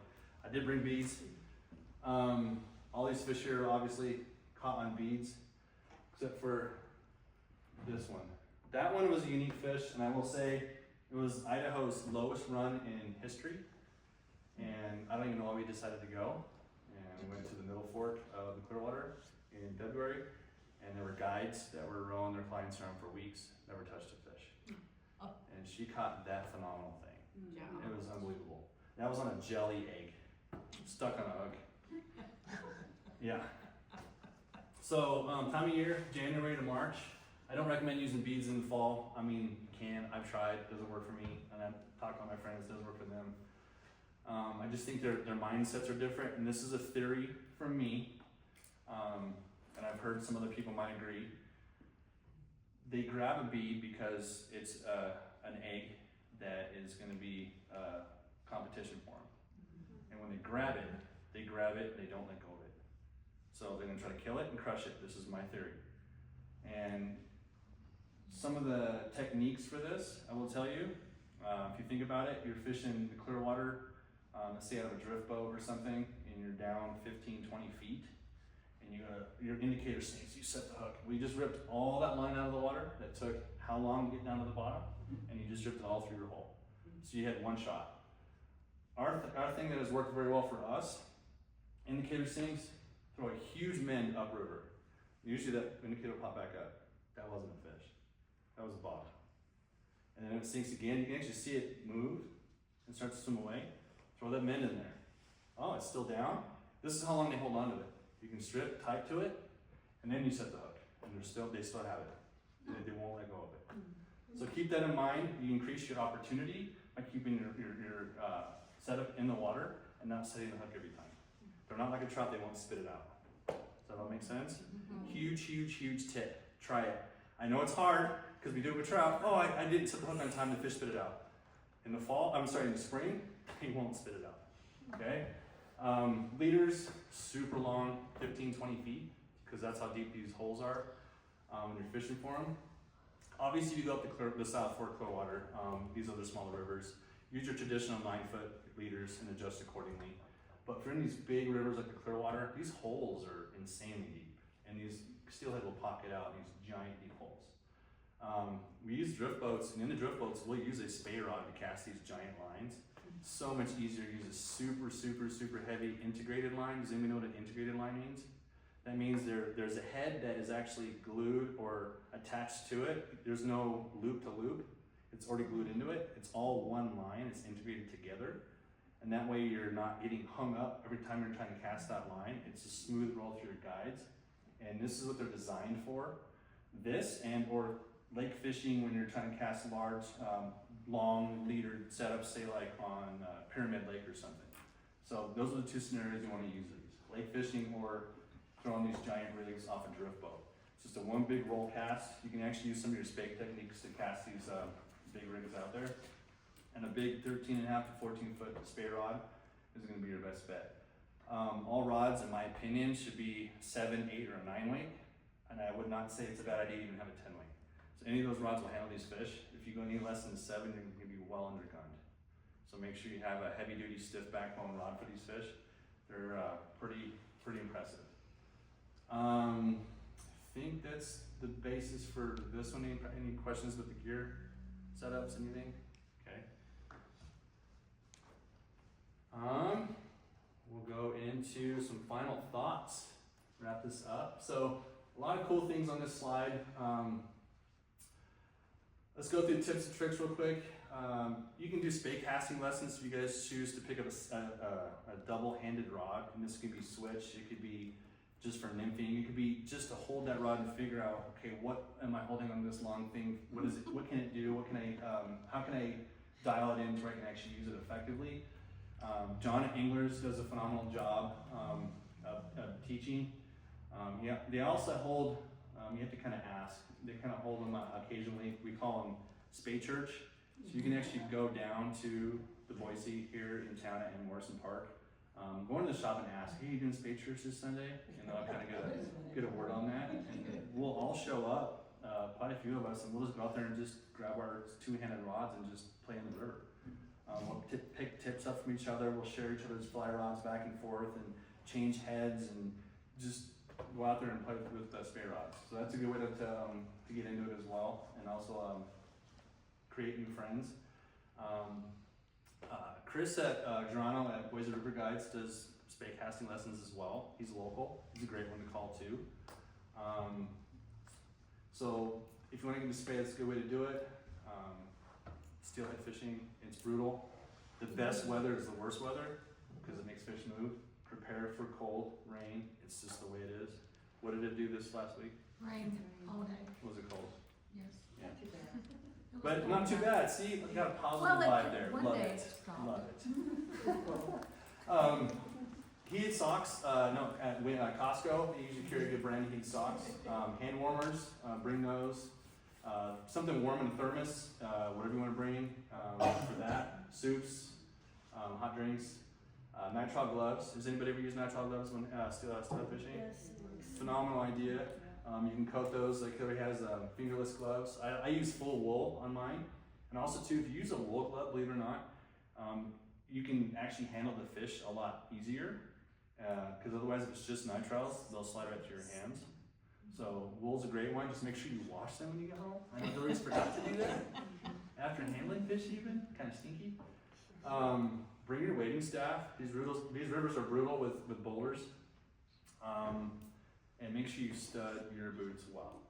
I did bring beads. All these fish here are obviously caught on beads, except for this one. That one was a unique fish, and I will say it was Idaho's lowest run in history. And I don't even know why we decided to go. And we went to the Middle Fork of the Clearwater in February, and there were guides that were rowing their clients around for weeks, never touched a fish. And she caught that phenomenal thing. It was unbelievable. That was on a jelly egg, stuck on a hook. Yeah. So time of year, January to March. I don't recommend using beads in the fall. I mean, you can, I've tried, it doesn't work for me. And I've talked to my friends, it doesn't work for them. I just think their mindsets are different, and this is a theory from me, and I've heard some other people might agree. They grab a bead because it's an egg that is going to be competition for them. And when they grab it, they don't let go of it. So they're going to try to kill it and crush it. This is my theory. And some of the techniques for this, I will tell you, if you think about it, you're fishing the Clearwater, let's say out of a drift boat or something, and you're down 15, 20 feet, and your indicator sinks, you set the hook. We just ripped all that line out of the water that took how long to get down to the bottom, and you just ripped it all through your hole. So you had one shot. Our thing that has worked very well for us, indicator sinks, throw a huge mend upriver. Usually that indicator will pop back up. That wasn't a fish. That was a bottom. And then it sinks again. You can actually see it move and start to swim away. Throw that mend in there. Oh, it's still down. This is how long they hold on to it. You can strip tight to it, and then you set the hook, and they still have it. They won't let go of it. So keep that in mind. You increase your opportunity by keeping your setup in the water and not setting the hook every time. They're not like a trout; they won't spit it out. Does that all make sense? Huge tip. Try it. I know it's hard because we do it with trout. Oh, I didn't set the hook on time. The fish spit it out. In the spring, he won't spit it out. Okay. Leaders, super long, 15, 20 feet, because that's how deep these holes are when you're fishing for them. Obviously, you go up the South Fork Clearwater, these other smaller rivers, use your traditional 9-foot leaders and adjust accordingly. But for these big rivers like the Clearwater, these holes are insanely deep, and these steelhead will pocket out these giant deep holes. We use drift boats, and in the drift boats, we'll use a spay rod to cast these giant lines. So much easier to use a super heavy integrated line. Does anybody know what an integrated line means? That means there's a head that is actually glued or attached to it. There's no loop to loop. It's already glued into it. It's all one line. It's integrated together. And that way you're not getting hung up every time you're trying to cast that line. It's a smooth roll through your guides. And this is what they're designed for. This and or lake fishing when you're trying to cast large, long leader setups, say like on Pyramid Lake or something. So those are the two scenarios you want to use these. Lake fishing or throwing these giant rigs off a drift boat. It's just a one big roll cast. You can actually use some of your spake techniques to cast these big rigs out there. And a big 13.5 to 14 foot spay rod is going to be your best bet. All rods, in my opinion, should be 7, 8, or a 9 weight. And I would not say it's a bad idea to even have a 10 weight. So any of those rods will handle these fish. If you go any less than 7, you're going to be well undergunned. So make sure you have a heavy duty stiff backbone rod for these fish. They're pretty impressive. I think that's the basis for this one. Any questions with the gear setups, anything? Okay. We'll go into some final thoughts, wrap this up. So a lot of cool things on this slide. Let's go through tips and tricks real quick. You can do spay casting lessons if you guys choose to pick up a double-handed rod, and this could be switched, it could be just for nymphing, it could be just to hold that rod and figure out, okay, what am I holding on this long thing? What is it? What can it do? What can I? How can I dial it in so I can actually use it effectively? John at Anglers does a phenomenal job of teaching. Yeah, they also hold. You have to kind of ask. They kind of hold them occasionally. We call them spay church. So you can actually go down to the Boise here in town at Morrison Park. Go into the shop and ask, hey, you doing spay church this Sunday? And they'll kind of get a word on that. And we'll all show up, quite a few of us, and we'll just go out there and just grab our two-handed rods and just play in the river. We'll pick tips up from each other. We'll share each other's fly rods back and forth. And change heads and just go out there and play with spay rods. So that's a good way to get into it as well, and also create new friends. Chris at Geronimo at Boise River Guides does spay casting lessons as well. He's local. He's a great one to call too. So if you want to get into spay, that's a good way to do it. Steelhead fishing, it's brutal. The best weather is the worst weather because it makes fish move. Prepare for cold, rain. It's just the way it is. What did it do this last week? Rain all day, Was it cold? yes. Yeah. Not too bad. It was But cold. not too bad. See, we got a positive Well, vibe there. one Love day it. it stopped. Love it. Heated socks, at Costco, they usually carry good brand heated socks. Hand warmers, bring those. Something warm in a thermos, whatever you want to bring for that. Soups, hot drinks, nitrile gloves. Has anybody ever used nitrile gloves when steelhead fishing? Yes. Phenomenal idea. You can coat those, like Hillary has fingerless gloves. I use full wool on mine. And also too, if you use a wool glove, believe it or not, you can actually handle the fish a lot easier. Because otherwise if it's just nitriles, they'll slide right through your hands. So wool's a great one, just make sure you wash them when you get home. I know Hillary's forgot to do that. After handling fish even, kind of stinky. Bring your wading staff. These rivers are brutal with boulders. And make sure you stud your boots well.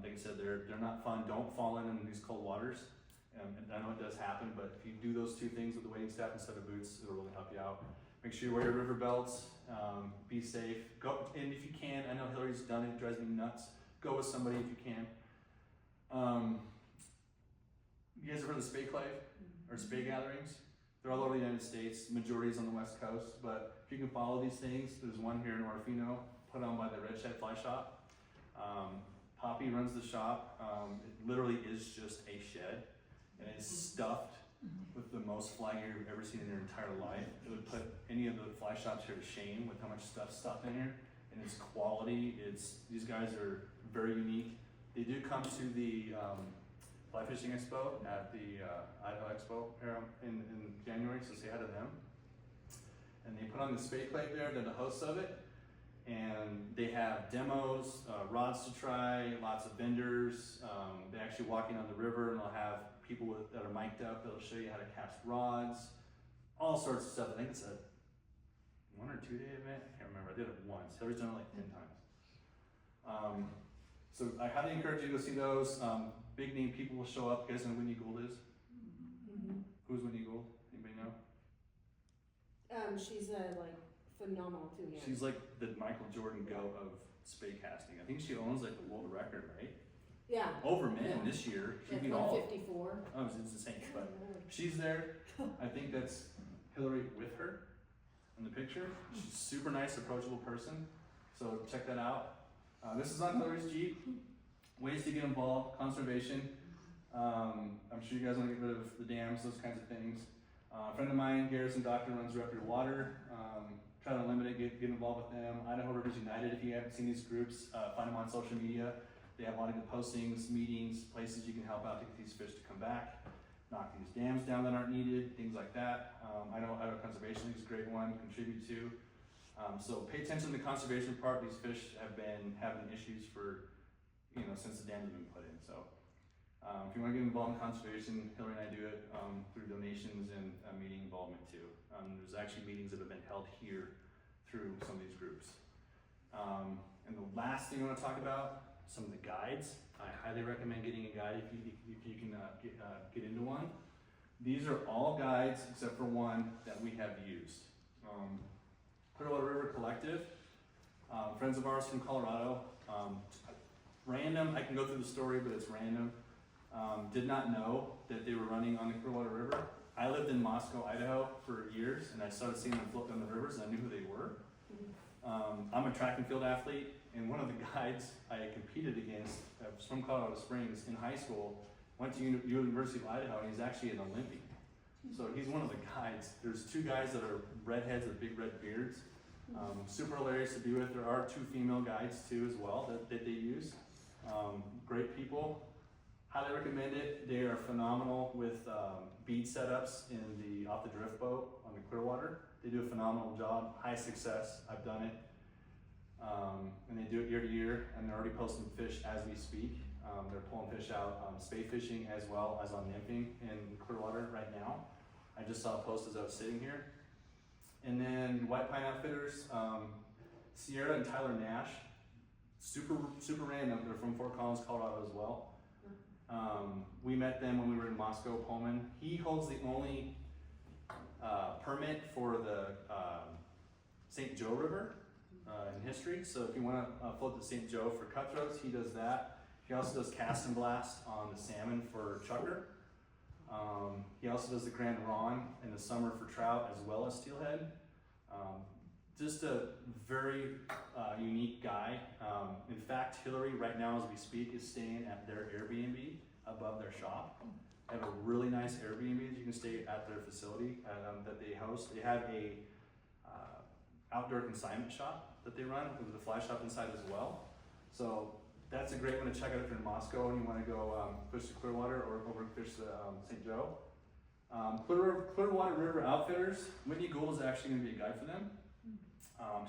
Like I said, they're not fun. Don't fall in these cold waters. And I know it does happen, but if you do those two things with the wading staff instead of boots, it'll really help you out. Make sure you wear your river belts. Be safe. Go, and if you can, I know Hillary's done it. It drives me nuts. Go with somebody if you can. You guys have heard of the spay clave or spay gatherings? They're all over the United States. Majority's on the West Coast, but if you can follow these things, there's one here in Orofino, put on by the Red Shed Fly Shop. Poppy runs the shop. It literally is just a shed, and it's stuffed with the most fly gear you've ever seen in your entire life. It would put any of the fly shops here to shame with how much stuff's stuffed in here, and its quality. These guys are very unique. They do come to the Fly Fishing Expo at the Idaho Expo here in January, so say hi to them. And they put on the spay clave there, they're the hosts of it. And they have demos, rods to try, lots of vendors. They're actually walking on the river, and they'll have people that are mic'd up that'll show you how to cast rods, all sorts of stuff. I think it's a 1 or 2 day event. I can't remember. I did it once. Hillary's done it like 10 times. So I highly encourage you to go see those. Big name people will show up. You guys know who Whitney Gould is? Who's Whitney Gould? Anybody know? She's phenomenal too, yeah. She's like the Michael Jordan GOAT of spay casting. I think she owns like the world record, right? Yeah. Over men this year. She At beat all. 154. Oh, it's insane. But she's there. I think that's Hillary with her in the picture. She's a super nice, approachable person. So check that out. This is on Hillary's Jeep. Ways to get involved, conservation. I'm sure you guys want to get rid of the dams, those kinds of things. A friend of mine, Garrison Doctor, runs Refuge Water. Try to limit it, get involved with them. Idaho Rivers United, if you haven't seen these groups, find them on social media. They have a lot of good postings, meetings, places you can help out to get these fish to come back, knock these dams down that aren't needed, things like that. I know Idaho Conservation League is a great one to contribute to. So pay attention to the conservation part. These fish have been having issues for, since the dams have been put in. So if you want to get involved in conservation, Hillary and I do it through donations and meeting involvement too. There's actually meetings that have been held here through some of these groups. And the last thing I want to talk about, some of the guides. I highly recommend getting a guide if you can get into one. These are all guides except for one that we have used. Clearwater River Collective, friends of ours from Colorado. Random, I can go through the story, but it's random. Did not know that they were running on the Clearwater River. I lived in Moscow, Idaho for years, and I started seeing them float down the rivers, and I knew who they were. I'm a track and field athlete, and one of the guides I competed against was from Colorado Springs in high school, went to University of Idaho, and he's actually an Olympian. So he's one of the guides. There's 2 guys that are redheads with big red beards. Super hilarious to be with. There are 2 female guides too as well that they use. Great people. Highly recommend it. They are phenomenal with bead setups off the drift boat on the Clearwater. They do a phenomenal job, high success. I've done it. And they do it year to year, and they're already posting fish as we speak. They're pulling fish out, spay fishing as well as on nymphing in Clearwater right now. I just saw a post as I was sitting here. And then White Pine Outfitters, Sierra and Tyler Nash, super random. They're from Fort Collins, Colorado as well. We met them when we were in Moscow, Pullman. He holds the only permit for the St. Joe River in history. So if you want to float the St. Joe for cutthroats, he does that. He also does cast and blast on the salmon for chukar. He also does the Grand Ron in the summer for trout as well as steelhead. Just a very unique guy. In fact, Hillary, right now as we speak, is staying at their Airbnb above their shop. They have a really nice Airbnb that you can stay at their facility that they host. They have a outdoor consignment shop that they run with the fly shop inside as well. So that's a great one to check out if you're in Moscow and you want to go fish the Clearwater or over fish the St. Joe. Clearwater River Outfitters, Whitney Gould is actually going to be a guide for them.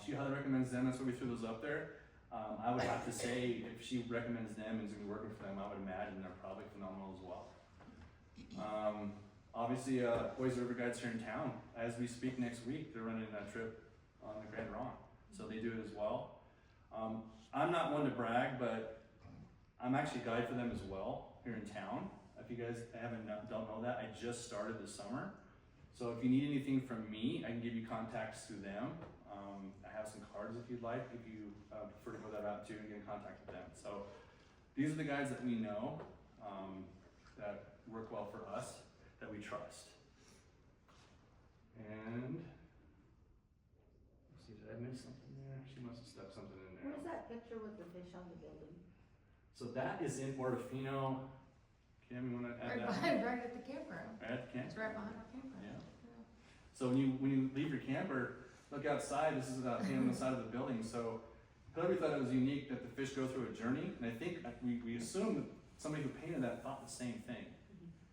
She highly recommends them, that's why we threw those up there. I would have to say, if she recommends them and is going to be working for them, I would imagine they're probably phenomenal as well. Obviously, Boys River Guides here in town. As we speak next week, they're running a trip on the Grand Ron, so they do it as well. I'm not one to brag, but I'm actually a guide for them as well here in town. If you guys don't know that, I just started this summer. So if you need anything from me, I can give you contacts through them. I have some cards if you'd like, if you prefer to go that route too and get in contact with them. So these are the guys that we know that work well for us, that we trust. And let's see, did I miss something there? She must have stuck something in there. Where's that picture with the fish on the building? So that is in Ortofino. Kim, you want to add that? Right at the campground. Right at the camp? It's right behind our campground. Yeah. So when you leave your camper, look outside. This is on the side of the building. So Hillary thought it was unique that the fish go through a journey, and I think we assume that somebody who painted that thought the same thing.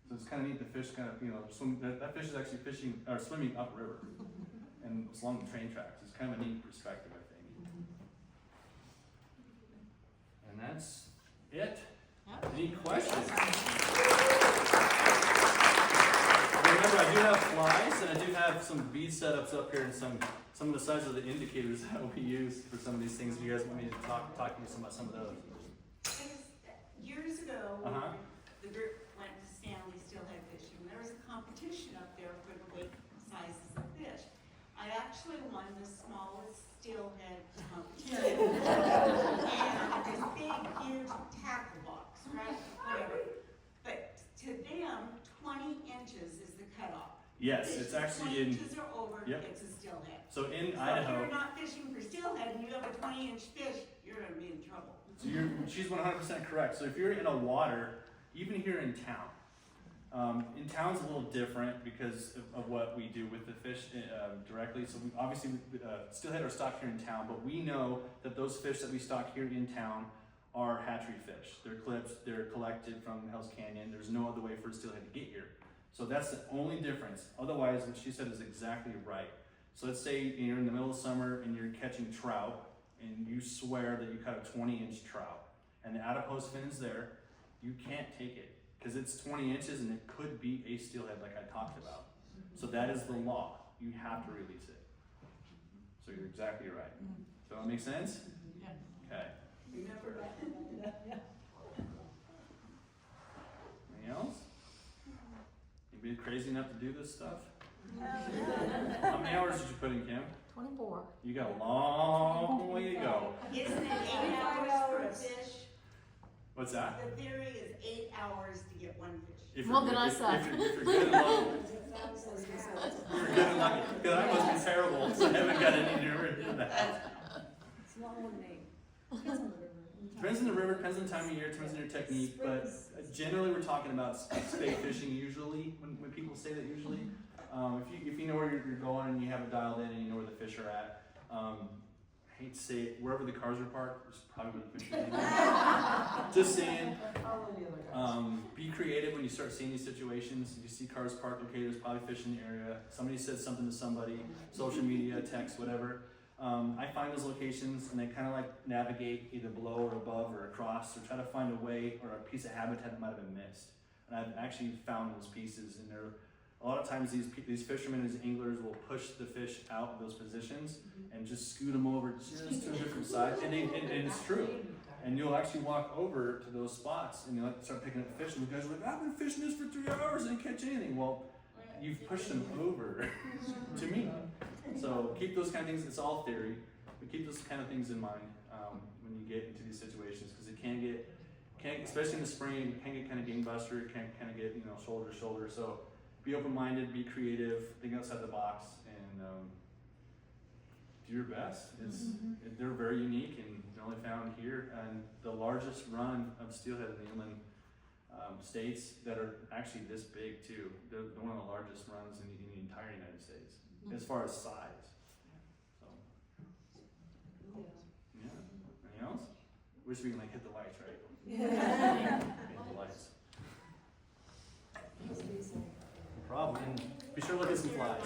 So it's kind of neat. The fish kind of swim. That fish is actually fishing or swimming upriver, and it's along the train tracks. It's kind of a neat perspective, I think. And that's it. Any questions? Remember, I do have flies, and I do have some bead setups up here, and some of the sizes of the indicators that will be used for some of these things. If you guys want me to talk to you about some of those. Years ago, the group went to Stanley steelhead fishing. There was a competition up there for the weight sizes of fish. I actually won the smallest steelhead competition. And this big, huge tackle box, right? Whatever. But to them, 20 inches is the cutoff. Yes, it's actually 20 inches or over, it's a steelhead. So in So Idaho, if you're not fishing for steelhead and you have a 20-inch fish, you're going to be in trouble. so she's 100% correct. So if you're in a water, even here in town it's a little different because of what we do with the fish directly. So obviously steelhead are stocked here in town, but we know that those fish that we stock here in town are hatchery fish. They're clipped, they're collected from Hell's Canyon. There's no other way for steelhead to get here. So that's the only difference. Otherwise, what she said is exactly right. So let's say you're in the middle of summer and you're catching trout, and you swear that you caught a 20-inch trout, and the adipose fin is there, you can't take it because it's 20 inches and it could be a steelhead like I talked about. So that is the law. You have to release it. So you're exactly right. So that make sense? Yeah. Okay. Remember that? Anything else? Anybody crazy enough to do this stuff? How many hours did you put in, Kim? 24. You got a long way to go. Isn't it 8 hours for a fish? What's that? The theory is 8 hours to get one fish. If Well, you're- then I if- suck. If you're good and lucky. If you're good and lucky. Because I must be terrible, so I haven't got any newer than that. It's not one name. Depends on the river. Depends on the river, depends on the time of year, depends on your technique, but generally we're talking about spay fishing usually, when people say that usually. If you know where you're going and you have it dialed in and you know where the fish are at, I hate to say it, wherever the cars are parked, there's probably where the fish are. Just saying, be creative when you start seeing these situations. You see cars parked, okay, there's probably fish in the area. Somebody said something to somebody, social media, text, whatever. I find those locations and they kind of like navigate either below or above or across or try to find a way or a piece of habitat that might have been missed. And I've actually found those pieces, and they're a lot of times these fishermen and these anglers will push the fish out of those positions and just scoot them over just to a different side. And it's true. And you'll actually walk over to those spots and you'll start picking up fish, and the guys are like, I've been fishing this for 3 hours and didn't catch anything. Well, you've pushed them over to me. So keep those kind of things, it's all theory, but keep those kind of things in mind when you get into these situations, because it can get, especially in the spring, it can get kind of gangbuster, it can kind of get, shoulder to shoulder. So be open-minded, be creative, think outside the box, and do your best. They're very unique and they're only found here, and the largest run of steelhead in the inland states that are actually this big too. They're one of the largest runs in the entire United States as far as size. So, yeah. Anything else? Wish we can hit the lights, right? Hit the lights. Problem. And be sure to look at some flies.